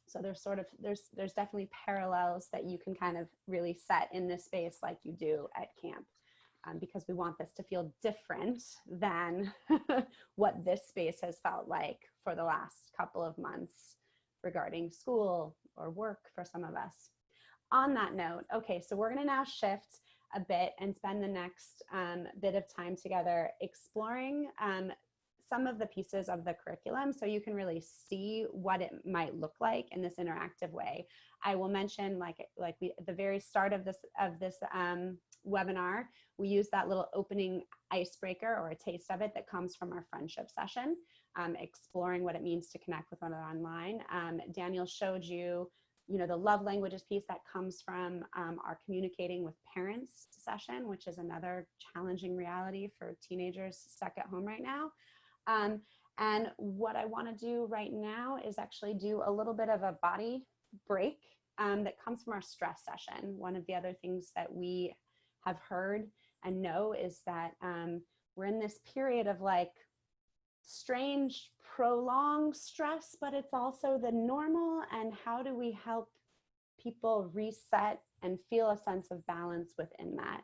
So there's definitely parallels that you can kind of really set in this space like you do at camp, because we want this to feel different than what this space has felt like for the last couple of months regarding school or work for some of us. On that note, okay, so we're going to now shift a bit and spend the next bit of time together exploring some of the pieces of the curriculum, so you can really see what it might look like in this interactive way. I will mention, like we at the very start of this webinar, we use that little opening icebreaker or a taste of it that comes from our friendship session, exploring what it means to connect with one another online. Daniel showed you, the love languages piece that comes from our communicating with parents session, which is another challenging reality for teenagers stuck at home right now. And what I want to do right now is actually do a little bit of a body break that comes from our stress session. One of the other things that we have heard and know is that we're in this period of like strange, prolonged stress, but it's also the normal. And how do we help people reset and feel a sense of balance within that?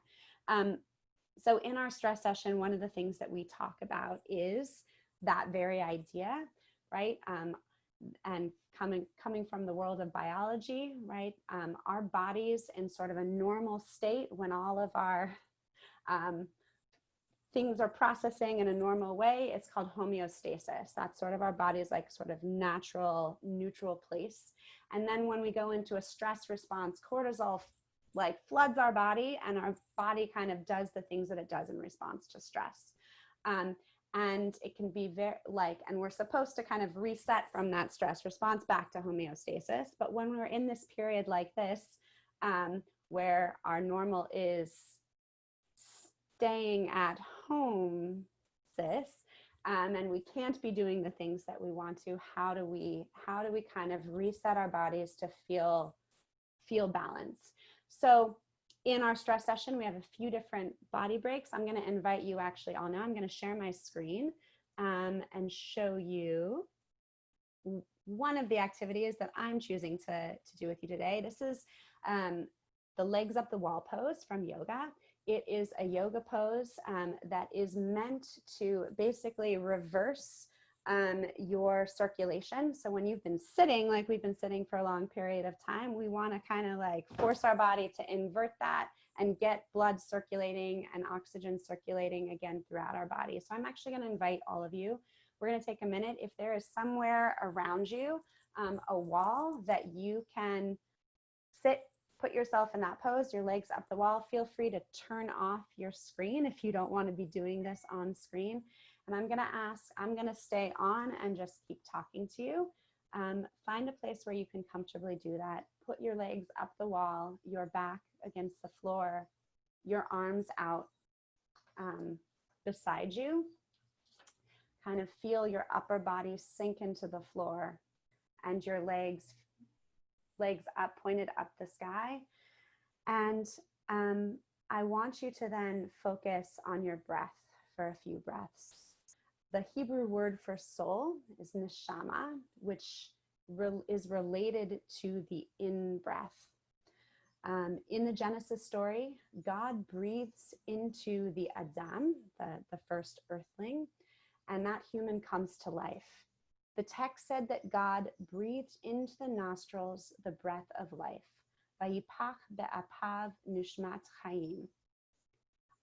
So in our stress session, one of the things that we talk about is that very idea, right? And coming from the world of biology, right? Our bodies in sort of a normal state, when all of our things are processing in a normal way, it's called homeostasis. That's sort of our body's like sort of natural, neutral place. And then when we go into a stress response, cortisol like floods our body, and our body kind of does the things that it does in response to stress. And it can be and we're supposed to kind of reset from that stress response back to homeostasis. But when we're in this period like this, where our normal is staying at home, and we can't be doing the things that we want to, how do we kind of reset our bodies to feel balance? So in our stress session, we have a few different body breaks. I'm going to invite you actually all now. I'm going to share my screen and show you one of the activities that I'm choosing to do with you today. This is the legs up the wall pose from yoga. It is a yoga pose that is meant to basically reverse your circulation. So when you've been sitting, like we've been sitting for a long period of time, we want to kind of like force our body to invert that and get blood circulating and oxygen circulating again throughout our body. So I'm actually going to invite all of you. We're going to take a minute. If there is somewhere around you a wall that you can sit put yourself in that pose, your legs up the wall. Feel free to turn off your screen if you don't want to be doing this on screen. And I'm going to stay on and just keep talking to you. Find a place where you can comfortably do that. Put your legs up the wall, your back against the floor, your arms out beside you. Kind of feel your upper body sink into the floor and your legs up, pointed up the sky. And I want you to then focus on your breath for a few breaths. The Hebrew word for soul is neshama, which is related to the in-breath. In the Genesis story, God breathes into the Adam, the first earthling, and that human comes to life. The text said that God breathed into the nostrils the breath of life. Vayipach be'apav nushmat chayim.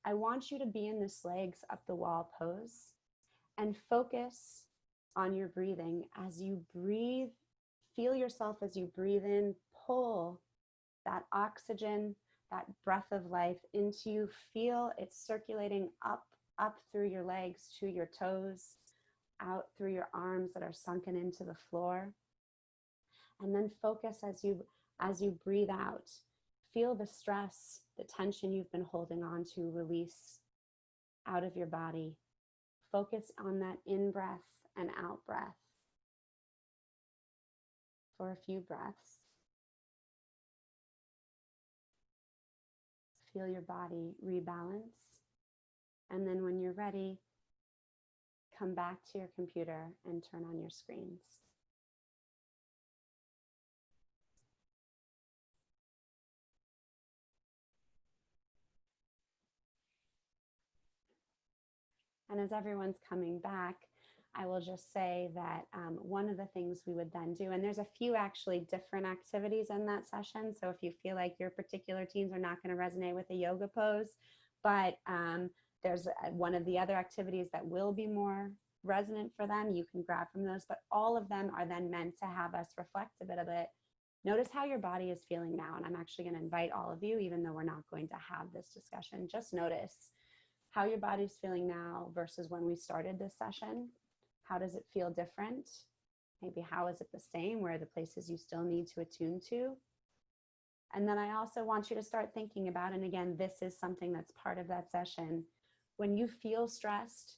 I want you to be in this legs up the wall pose and focus on your breathing. As you breathe, feel yourself as you breathe in, pull that oxygen, that breath of life into you. Feel it circulating up through your legs to your toes, out through your arms that are sunken into the floor. And then focus as you breathe out. Feel the stress, the tension you've been holding on to release out of your body. Focus on that in-breath and out-breath for a few breaths. Feel your body rebalance. And then when you're ready, come back to your computer and turn on your screens. And as everyone's coming back, I will just say that one of the things we would then do, and there's a few actually different activities in that session. So if you feel like your particular teens are not going to resonate with a yoga pose, but there's one of the other activities that will be more resonant for them, you can grab from those, but all of them are then meant to have us reflect a bit of it. Notice how your body is feeling now. And I'm actually going to invite all of you, even though we're not going to have this discussion, just notice how your body's feeling now versus when we started this session. How does it feel different? Maybe how is it the same? Where are the places you still need to attune to? And then I also want you to start thinking about, and again, this is something that's part of that session, when you feel stressed,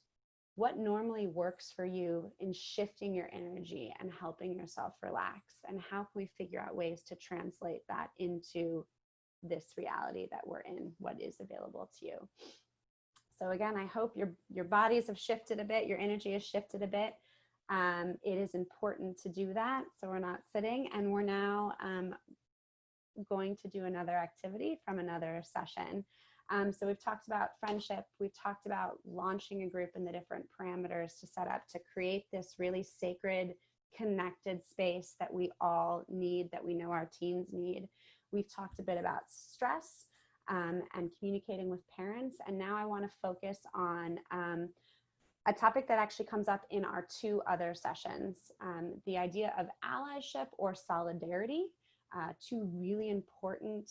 what normally works for you in shifting your energy and helping yourself relax? And how can we figure out ways to translate that into this reality that we're in, what is available to you? So again, I hope your bodies have shifted a bit, your energy has shifted a bit. It is important to do that so we're not sitting. And we're now going to do another activity from another session. So we've talked about friendship, we've talked about launching a group and the different parameters to set up to create this really sacred, connected space that we all need, that we know our teens need. We've talked a bit about stress and communicating with parents. And now I want to focus on a topic that actually comes up in our two other sessions, the idea of allyship or solidarity, two really important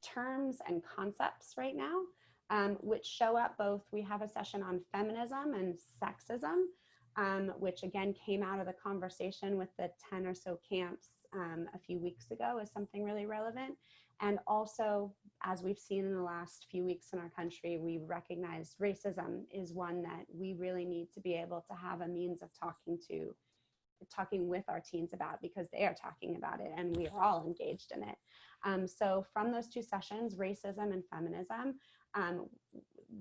terms and concepts right now, which show up both. We have a session on feminism and sexism, which again came out of the conversation with the 10 or so camps a few weeks ago as something really relevant. And also, as we've seen in the last few weeks in our country, we recognize racism is one that we really need to be able to have a means of talking with our teens about, because they are talking about it and we are all engaged in it. So from those two sessions, racism and feminism,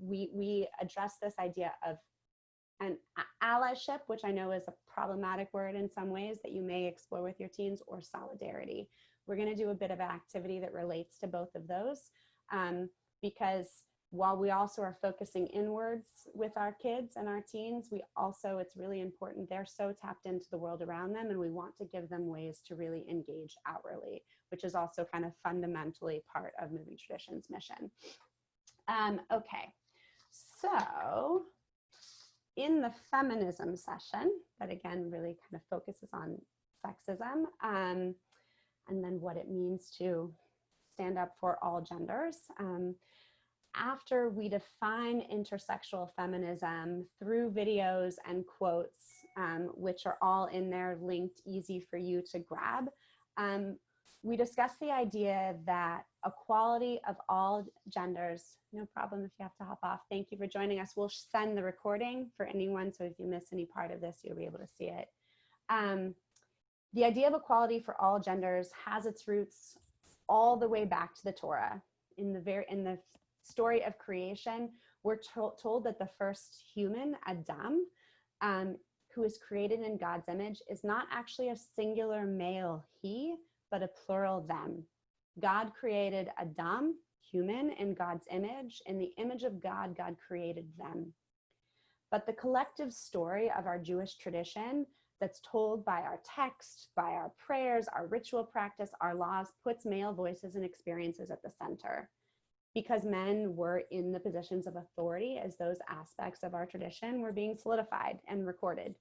we address this idea of an allyship, which I know is a problematic word in some ways that you may explore with your teens, or solidarity. We're going to do a bit of an activity that relates to both of those, because while we also are focusing inwards with our kids and our teens, it's really important. They're so tapped into the world around them, and we want to give them ways to really engage outwardly, which is also kind of fundamentally part of Moving Traditions' mission. Okay, so in the feminism session, that again really kind of focuses on sexism, and then what it means to stand up for all genders. After we define intersexual feminism through videos and quotes, which are all in there linked, easy for you to grab, we discuss the idea that equality of all genders, no problem if you have to hop off. Thank you for joining us. We'll send the recording for anyone, so if you miss any part of this, you'll be able to see it. The idea of equality for all genders has its roots all the way back to the Torah. In the story of creation, we're told that the first human, Adam, who is created in God's image, is not actually a singular male he, but a plural them. God created Adam, human, in God's image. In the image of God, God created them. But the collective story of our Jewish tradition that's told by our text, by our prayers, our ritual practice, our laws, puts male voices and experiences at the center. Because men were in the positions of authority as those aspects of our tradition were being solidified and recorded.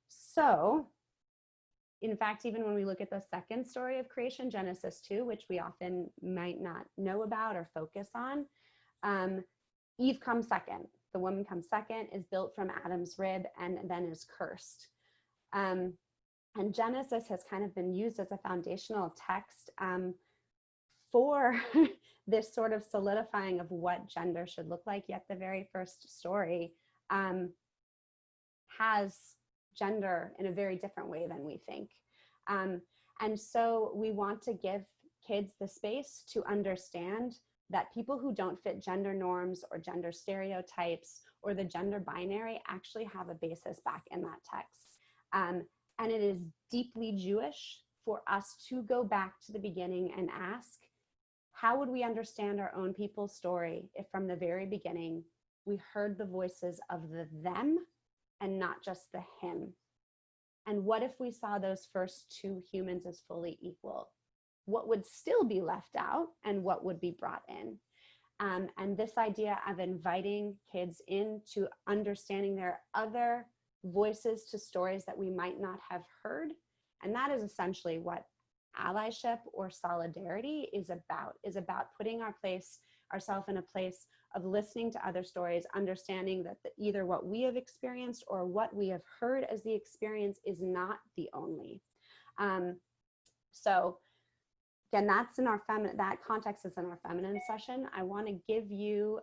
So, in fact, even when we look at the second story of creation, Genesis 2, which we often might not know about or focus on, Eve comes second. The woman comes second, is built from Adam's rib, and then is cursed. And Genesis has kind of been used as a foundational text for this sort of solidifying of what gender should look like, yet the very first story has gender in a very different way than we think. And so we want to give kids the space to understand that people who don't fit gender norms or gender stereotypes or the gender binary actually have a basis back in that text. And it is deeply Jewish for us to go back to the beginning and ask, how would we understand our own people's story if from the very beginning we heard the voices of the them and not just the him? And what if we saw those first two humans as fully equal? What would still be left out and what would be brought in? And this idea of inviting kids into understanding their other voices to stories that we might not have heard. And that is essentially what allyship or solidarity is about putting ourselves in a place of listening to other stories, understanding that either what we have experienced or what we have heard as the experience is not the only. So again, that's in our that context is in our feminine session. I want to give you,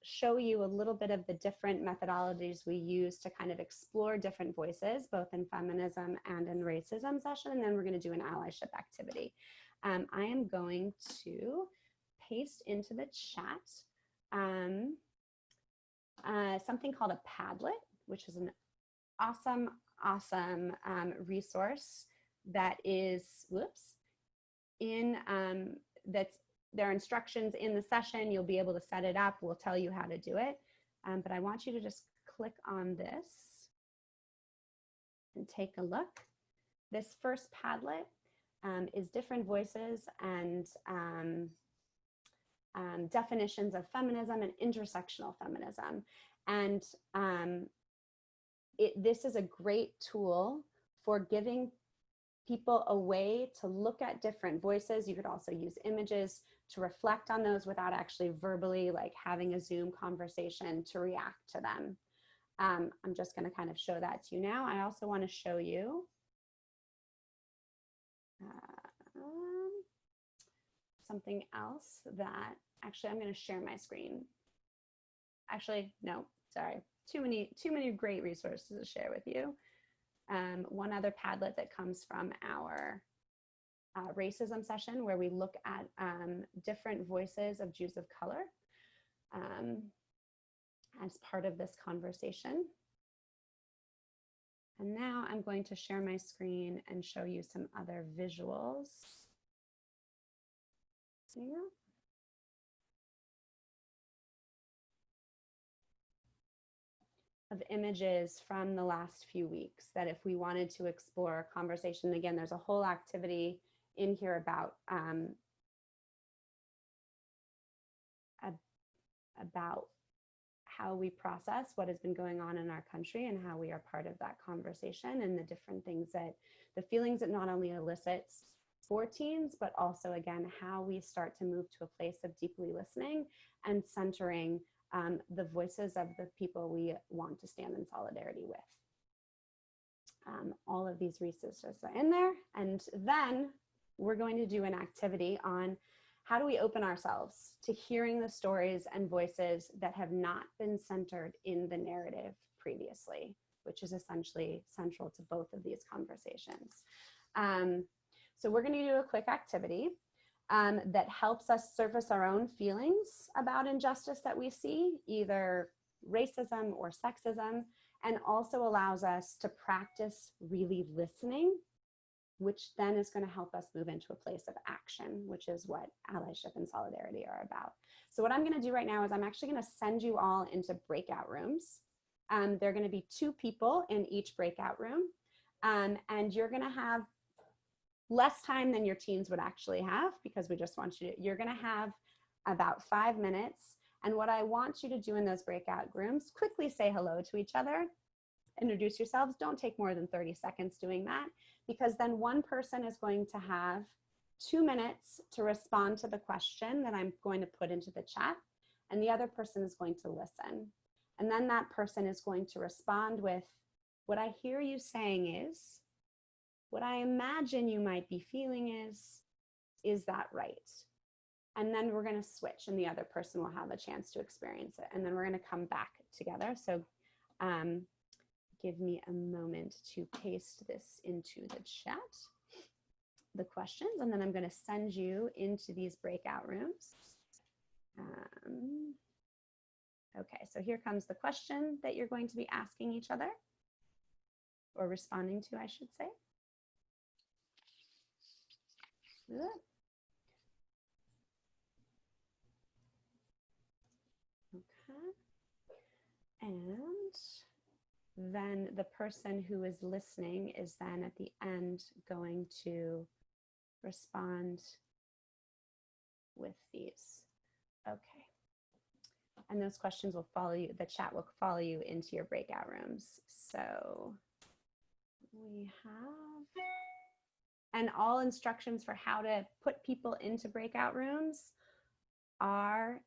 show you a little bit of the different methodologies we use to kind of explore different voices, both in feminism and in racism session, and then we're going to do an allyship activity. I am going to paste into the chat something called a Padlet, which is an awesome resource that is, that's there are instructions in the session. You'll be able to set it up. We'll tell you how to do it. But I want you to just click on this and take a look. This first Padlet is different voices and definitions of feminism and intersectional feminism. And this is a great tool for giving people a way to look at different voices. You could also use images to reflect on those without actually verbally like having a Zoom conversation to react to them. I'm just going to kind of show that to you now. I also want to show you something else that actually I'm going to share my screen. Actually, no, sorry. Too many great resources to share with you. One other Padlet that comes from our racism session where we look at different voices of Jews of color as part of this conversation. And now I'm going to share my screen and show you some other visuals. There you go. Of images from the last few weeks that if we wanted to explore conversation, again, there's a whole activity in here about how we process what has been going on in our country and how we are part of that conversation and the different things that the feelings it not only elicits for teens, but also, again, how we start to move to a place of deeply listening and centering the voices of the people we want to stand in solidarity with. All of these resources are in there. And then we're going to do an activity on how do we open ourselves to hearing the stories and voices that have not been centered in the narrative previously, which is essentially central to both of these conversations. So we're going to do a quick activity that helps us surface our own feelings about injustice that we see, either racism or sexism, and also allows us to practice really listening, which then is going to help us move into a place of action, which is what allyship and solidarity are about. So what I'm going to do right now is I'm actually going to send you all into breakout rooms. There are going to be 2 people in each breakout room, and you're going to have less time than your teens would actually have, because we just want you to, you're going to have about 5 minutes. And what I want you to do in those breakout rooms, quickly say hello to each other, introduce yourselves. Don't take more than 30 seconds doing that, because then one person is going to have 2 minutes to respond to the question that I'm going to put into the chat, and the other person is going to listen. And then that person is going to respond with, what I hear you saying is, what I imagine you might be feeling is that right? And then we're going to switch, and the other person will have a chance to experience it. And then we're going to come back together. So give me a moment to paste this into the chat, the questions, and then I'm going to send you into these breakout rooms. Okay, so here comes the question that you're going to be asking each other, or responding to, I should say. Okay. And then the person who is listening is then at the end going to respond with these. Okay. And those questions will follow you, the chat will follow you into your breakout rooms. So we have, and all instructions for how to put people into breakout rooms are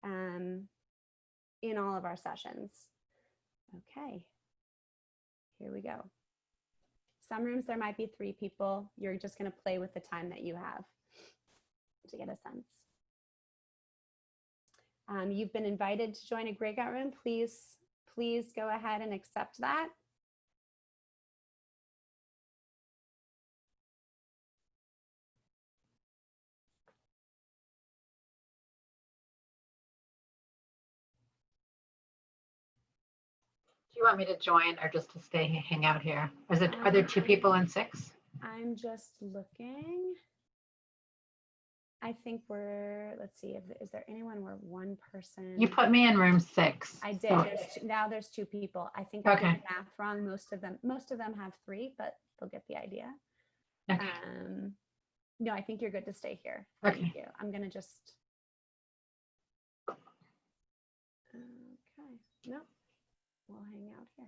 in all of our sessions. Okay, here we go. Some rooms there might be 3 people. You're just going to play with the time that you have to get a sense. You've been invited to join a breakout room. Please go ahead and accept that. Do you want me to join or just to stay hang out here? Are there 2 people in 6? I'm just looking. I think let's see, is there anyone where one person? You put me in room 6. I did. So. Now there's 2 people. I think I Okay. did the math wrong. Most of them have 3, but they'll get the idea. Okay. No, I think you're good to stay here. Okay. Thank you. I'm gonna just. Okay. No, we'll hang out here.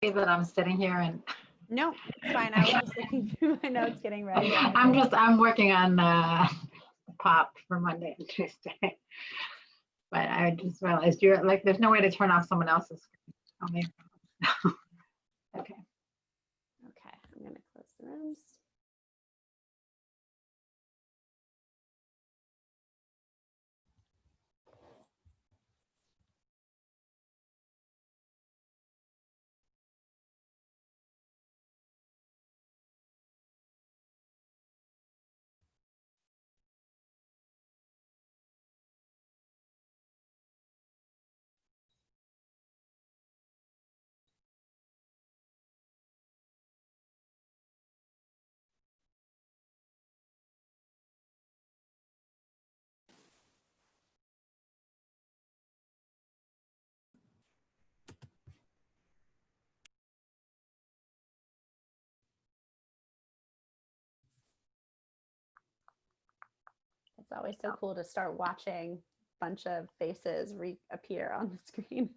that I'm sitting here and No, it's fine. I was just looking through my notes, getting ready. I'm working on pop for Monday and Tuesday. But I just realized you're like, there's no way to turn off someone else's screen. Oh, maybe. Okay. Okay, I'm gonna close the rooms. It's always so cool to start watching a bunch of faces reappear on the screen.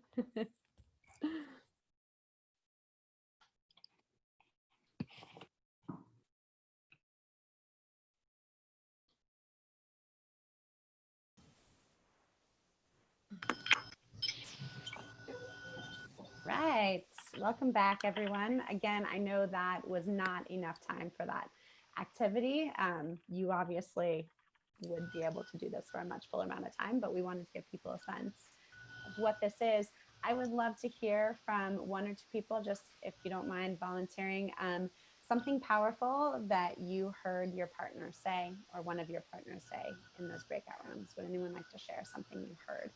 Right. Welcome back, everyone. Again, I know that was not enough time for that activity. You obviously would be able to do this for a much fuller amount of time, but we wanted to give people a sense of what this is. I would love to hear from one or two people, just if you don't mind volunteering, something powerful that you heard your partner say or one of your partners say in those breakout rooms. Would anyone like to share something you heard?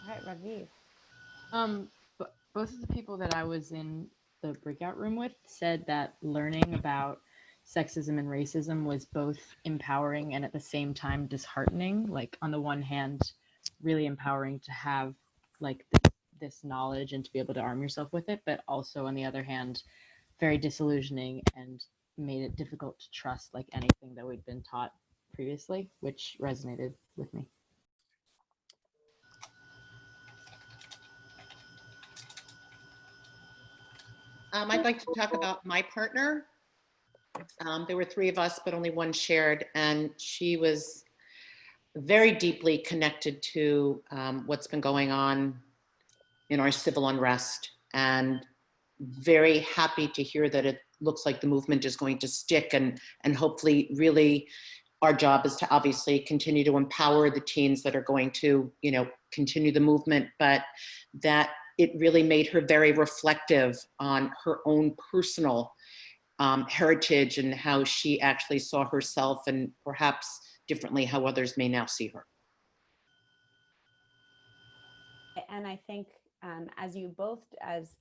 All right, Raviv. Both of the people that I was in the breakout room with said that learning about sexism and racism was both empowering and at the same time disheartening. Like on the one hand, really empowering to have like this knowledge and to be able to arm yourself with it, but also on the other hand, very disillusioning and made it difficult to trust like anything that we'd been taught previously, which resonated with me. I'd like to talk about my partner. There were three of us, but only one shared, and she was very deeply connected to what's been going on in our civil unrest, and very happy to hear that it looks like the movement is going to stick, and hopefully really our job is to obviously continue to empower the teens that are going to, you know, continue the movement, but that it really made her very reflective on her own personal heritage and how she actually saw herself and perhaps differently how others may now see her. And I think as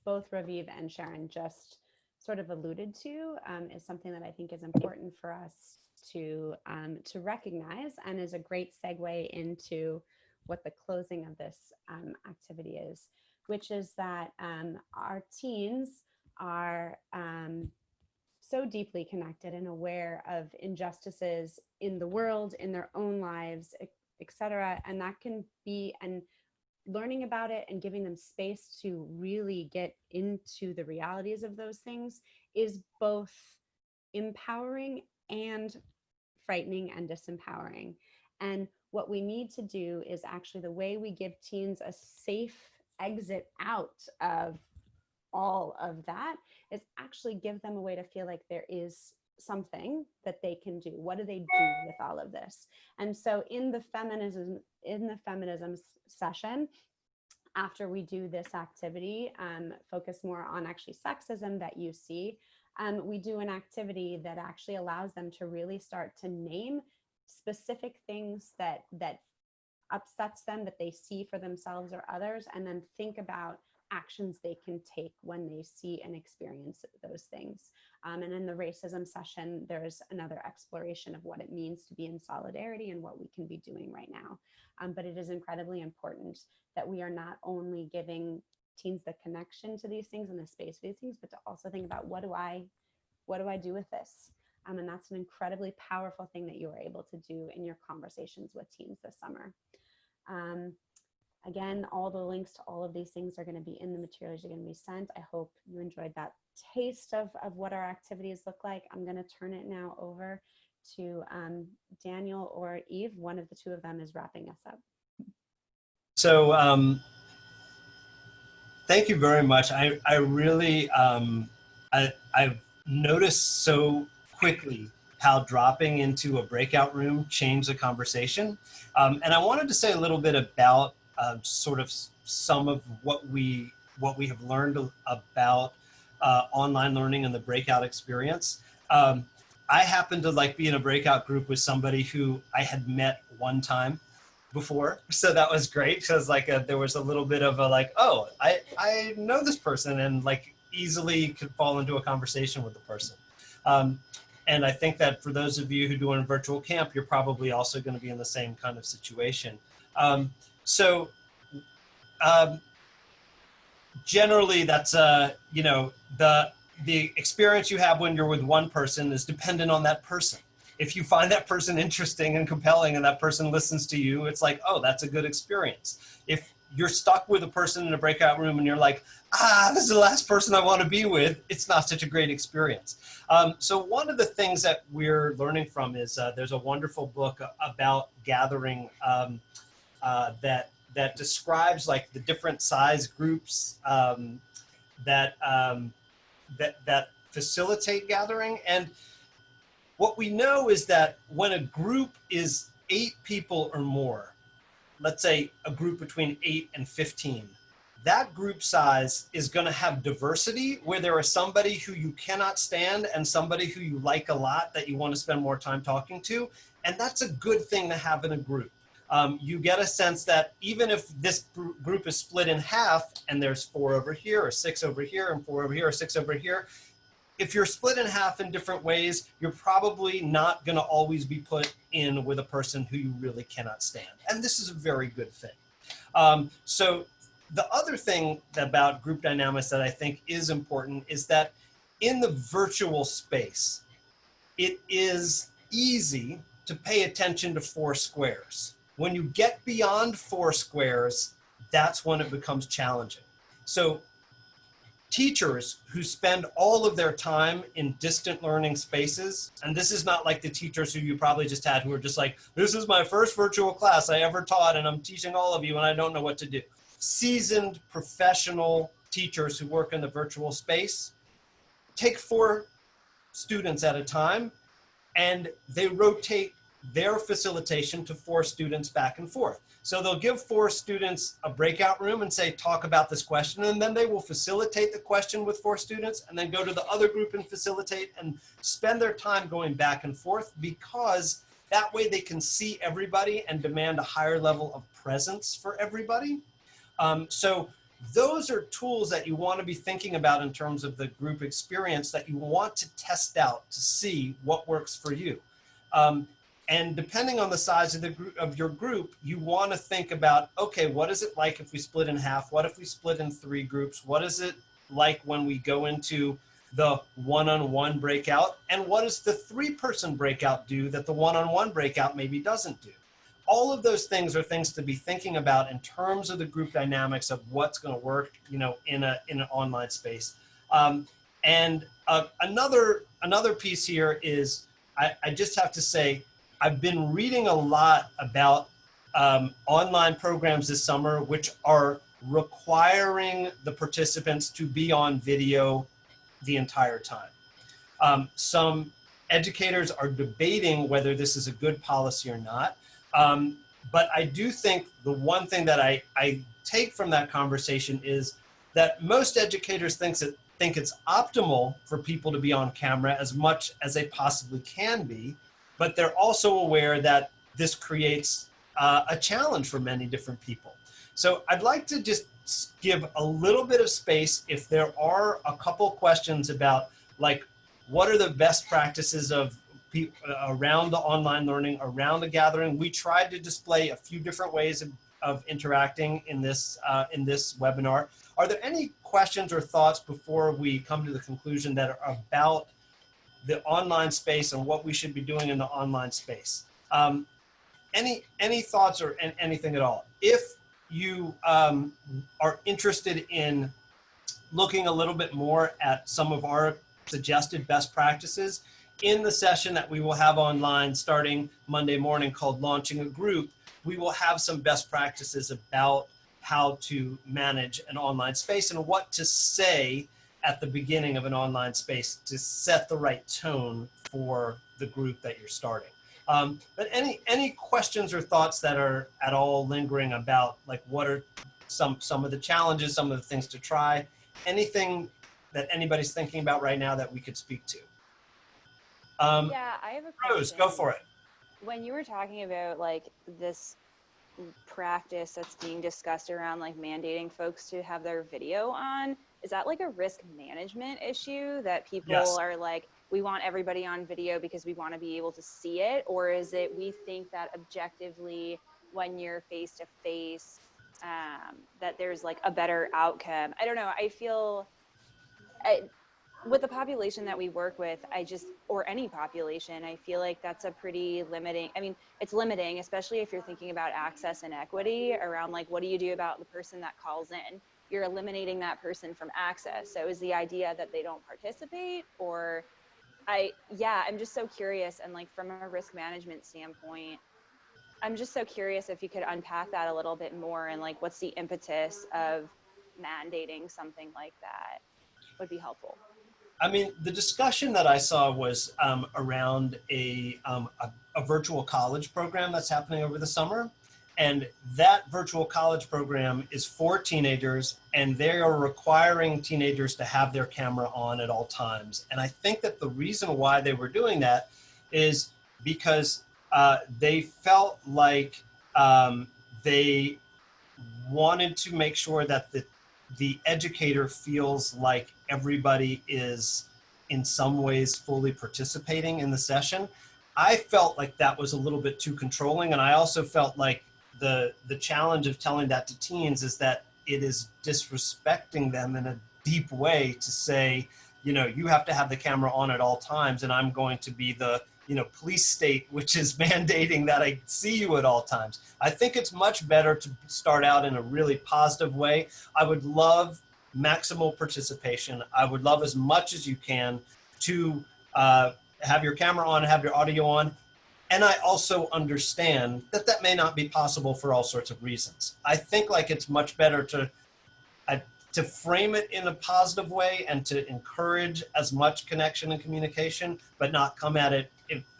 both Raviv and Sharon just sort of alluded to, is something that I think is important for us to recognize, and is a great segue into what the closing of this activity is, which is that our teens are so deeply connected and aware of injustices in the world, in their own lives, etc. And that can be, and learning about it and giving them space to really get into the realities of those things is both empowering and frightening and disempowering. And what we need to do is actually, the way we give teens a safe exit out of all of that is actually give them a way to feel like there is something that they can do. What do they do with all of this? And so in the feminism session, after we do this activity, focus more on actually sexism that you see, we do an activity that actually allows them to really start to name specific things that upsets them, that they see for themselves or others, and then think about actions they can take when they see and experience those things. And in the racism session, there's another exploration of what it means to be in solidarity and what we can be doing right now. But it is incredibly important that we are not only giving teens the connection to these things and the space for these things, but to also think about what do I do with this? And that's an incredibly powerful thing that you were able to do in your conversations with teens this summer. Again, all the links to all of these things are going to be in the materials you're going to be sent. I hope you enjoyed that taste of what our activities look like. I'm going to turn it now over to Daniel or Eve. One of the two of them is wrapping us up. So thank you very much. I really, I've noticed so quickly how dropping into a breakout room changed the conversation. And I wanted to say a little bit about sort of some of what we have learned about online learning and the breakout experience. I happened to like be in a breakout group with somebody who I had met one time before, so that was great because like there was a little bit of a like, oh, I know this person, and like easily could fall into a conversation with the person. And I think that for those of you who do a virtual camp, you're probably also going to be in the same kind of situation. Generally, that's you know, the experience you have when you're with one person is dependent on that person. If you find that person interesting and compelling and that person listens to you, it's like, oh, that's a good experience. If you're stuck with a person in a breakout room and you're like, this is the last person I want to be with, it's not such a great experience. So one of the things that we're learning from is there's a wonderful book about gathering that describes like the different size groups that facilitate gathering. And what we know is that when a group is 8 people or more, let's say a group between 8 and 15, that group size is going to have diversity where there are somebody who you cannot stand and somebody who you like a lot that you want to spend more time talking to. And that's a good thing to have in a group. You get a sense that even if this group is split in half and there's 4 over here or 6 over here and 4 over here or 6 over here, if you're split in half in different ways, you're probably not going to always be put in with a person who you really cannot stand. And this is a very good thing. So the other thing about group dynamics that I think is important is that in the virtual space, it is easy to pay attention to 4 squares. When you get beyond 4 squares, that's when it becomes challenging. So teachers who spend all of their time in distant learning spaces, and this is not like the teachers who you probably just had who are just like, this is my first virtual class I ever taught and I'm teaching all of you and I don't know what to do. Seasoned professional teachers who work in the virtual space take 4 students at a time and they rotate their facilitation to 4 students back and forth. So they'll give 4 students a breakout room and say, talk about this question, and then they will facilitate the question with 4 students and then go to the other group and facilitate and spend their time going back and forth, because that way they can see everybody and demand a higher level of presence for everybody. So those are tools that you want to be thinking about in terms of the group experience that you want to test out to see what works for you. And depending on the size of the group, of your group, you want to think about, okay, what is it like if we split in half? What if we split in 3 groups? What is it like when we go into the one-on-one breakout? And what does the 3-person breakout do that the one-on-one breakout maybe doesn't do? All of those things are things to be thinking about in terms of the group dynamics of what's going to work, you know, in an online space. Another piece here is I just have to say, I've been reading a lot about online programs this summer, which are requiring the participants to be on video the entire time. Some educators are debating whether this is a good policy or not. But I do think the one thing that I take from that conversation is that most educators think it's optimal for people to be on camera as much as they possibly can be, but they're also aware that this creates a challenge for many different people. So I'd like to just give a little bit of space if there are a couple questions about, like, what are the best practices of around the online learning, around the gathering. We tried to display a few different ways of interacting in this webinar. Are there any questions or thoughts before we come to the conclusion that are about the online space and what we should be doing in the online space? Any thoughts or anything at all? If you are interested in looking a little bit more at some of our suggested best practices, in the session that we will have online starting Monday morning called Launching a Group, we will have some best practices about how to manage an online space and what to say at the beginning of an online space to set the right tone for the group that you're starting. But any questions or thoughts that are at all lingering about, like, what are some of the challenges, some of the things to try, anything that anybody's thinking about right now that we could speak to? Yeah, I have a Rose, question. go for it. When you were talking about like this practice that's being discussed around like mandating folks to have their video on, is that like a risk management issue that people Yes. are like, we want everybody on video because we want to be able to see it? Or is it we think that objectively when you're face to face that there's like a better outcome? I don't know. I feel with the population that we work with, or any population, I feel like that's a pretty limiting, I mean, it's limiting, especially if you're thinking about access and equity around like, what do you do about the person that calls in? You're eliminating that person from access. So is the idea that they don't participate, or I'm just so curious. And like from a risk management standpoint, I'm just so curious if you could unpack that a little bit more and like, what's the impetus of mandating something like that would be helpful. I mean, the discussion that I saw was around a virtual college program that's happening over the summer. And that virtual college program is for teenagers, and they are requiring teenagers to have their camera on at all times. And I think that the reason why they were doing that is because they felt like they wanted to make sure that the educator feels like everybody is in some ways fully participating in the session. I felt like that was a little bit too controlling. And I also felt like the challenge of telling that to teens is that it is disrespecting them in a deep way to say, you know, you have to have the camera on at all times, and I'm going to be the, you know, police state, which is mandating that I see you at all times. I think it's much better to start out in a really positive way. I would love maximal participation. I would love as much as you can to have your camera on, have your audio on. And I also understand that that may not be possible for all sorts of reasons. I think like it's much better to frame it in a positive way and to encourage as much connection and communication, but not come at it.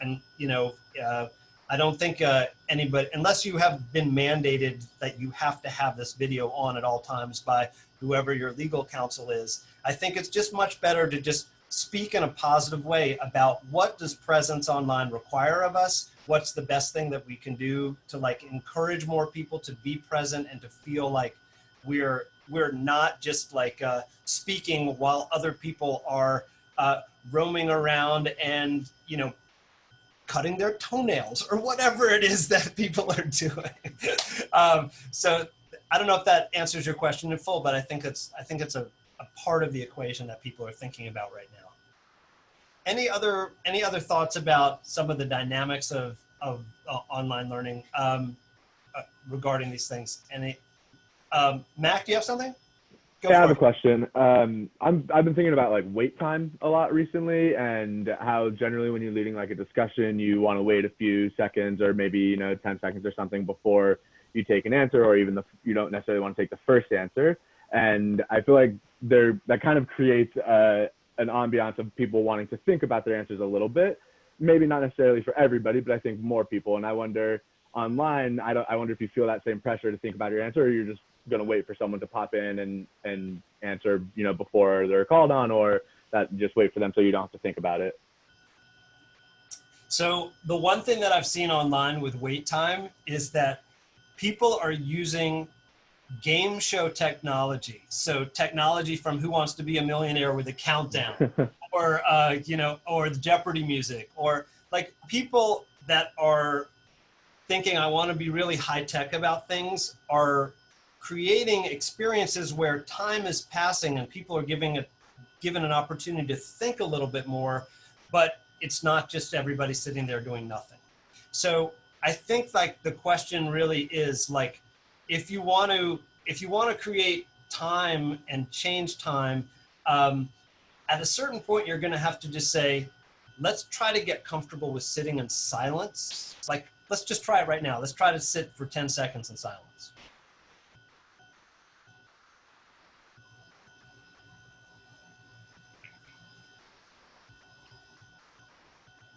And, you know, I don't think anybody, unless you have been mandated that you have to have this video on at all times by whoever your legal counsel is, I think it's just much better to just speak in a positive way about what does presence online require of us? What's the best thing that we can do to like encourage more people to be present and to feel like we're not just like speaking while other people are roaming around and, you know, cutting their toenails or whatever it is that people are doing. So I don't know if that answers your question in full, but I think it's a part of the equation that people are thinking about right now. Any other thoughts about some of the dynamics of online learning regarding these things? Mac, do you have something? I have a question. I've been thinking about like wait time a lot recently, and how generally when you're leading like a discussion, you want to wait a few seconds or maybe, you know, 10 seconds or something before you take an answer, or even you don't necessarily want to take the first answer. And I feel like that kind of creates an ambiance of people wanting to think about their answers a little bit. Maybe not necessarily for everybody, but I think more people. And I wonder online, I wonder if you feel that same pressure to think about your answer, or you're just going to wait for someone to pop in and answer, you know, before they're called on, or that just wait for them so you don't have to think about it. So the one thing that I've seen online with wait time is that people are using game show technology. So technology from Who Wants to Be a Millionaire with a countdown, or, you know, or the Jeopardy music, or like people that are thinking I want to be really high tech about things are creating experiences where time is passing and people are given an opportunity to think a little bit more, but it's not just everybody sitting there doing nothing. So I think like the question really is like, if you want to create time and change time, at a certain point, you're going to have to just say, let's try to get comfortable with sitting in silence. Like, let's just try it right now. Let's try to sit for 10 seconds in silence.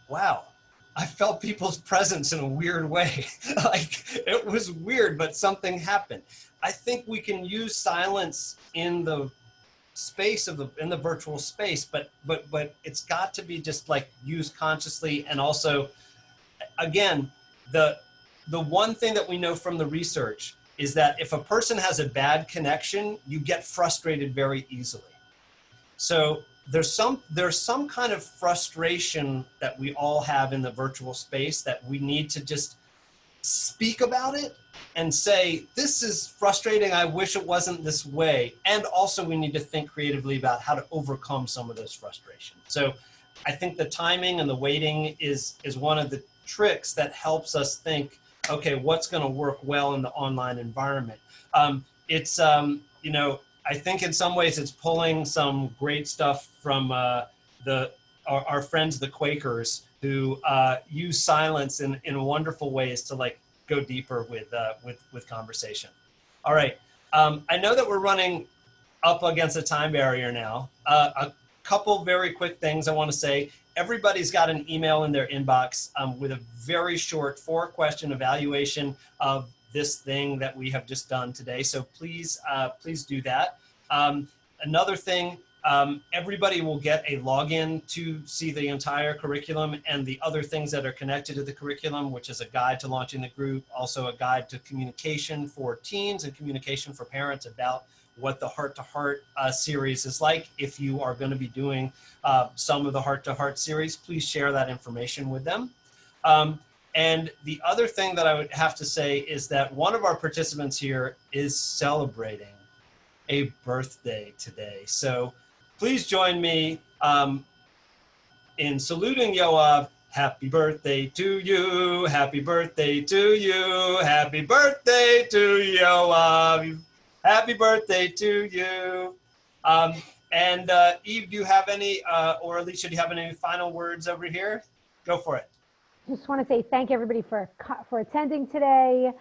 Wow. I felt people's presence in a weird way. Like, it was weird, but something happened. I think we can use silence in the space of the virtual space, but it's got to be just like used consciously. And also, again, the one thing that we know from the research is that if a person has a bad connection, you get frustrated very easily. So there's some kind of frustration that we all have in the virtual space that we need to just speak about it and say, this is frustrating, I wish it wasn't this way. And also we need to think creatively about how to overcome some of those frustrations. So I think the timing and the waiting is one of the tricks that helps us think, okay, what's going to work well in the online environment? I think in some ways it's pulling some great stuff from our friends, the Quakers, who use silence in wonderful ways to like go deeper with conversation. All right, I know that we're running up against a time barrier now. A couple very quick things I want to say. Everybody's got an email in their inbox with a very short 4-question evaluation of this thing that we have just done today. So please do that. Another thing, everybody will get a login to see the entire curriculum and the other things that are connected to the curriculum, which is a guide to launching the group, also a guide to communication for teens and communication for parents about what the heart-to-heart series is like. If you are going to be doing some of the heart-to-heart series, please share that information with them. And the other thing that I would have to say is that one of our participants here is celebrating a birthday today. So please join me in saluting Yoav. Happy birthday to you. Happy birthday to you. Happy birthday to Yoav. Happy birthday to you. And Eve, do you have any, or Alicia, do you have any final words over here? Go for it. Just want to say thank everybody for attending today.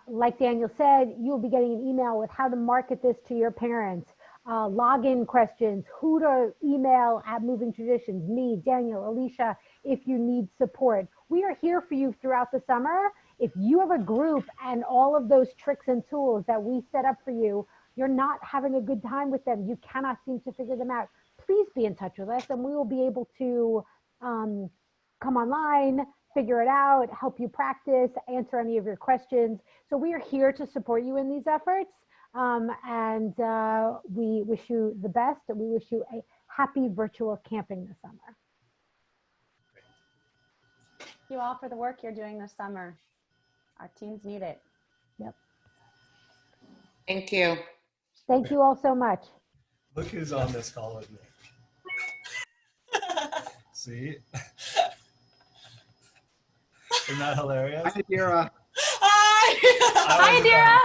Like Daniel said, you'll be getting an email with how to market this to your parents, login questions, who to email at Moving Traditions, me, Daniel, Alicia, if you need support. We are here for you throughout the summer. If you have a group and all of those tricks and tools that we set up for you, you're not having a good time with them, you cannot seem to figure them out, please be in touch with us and we will be able to come online, figure it out, help you practice, answer any of your questions. So we are here to support you in these efforts. And we wish you the best. And we wish you a happy virtual camping this summer. Thank you all for the work you're doing this summer. Our teens need it. Yep. Thank you. Thank you all so much. Look who's on this call with me. See? Isn't that hilarious? Hi, Dira. Hi. Hi, Dira.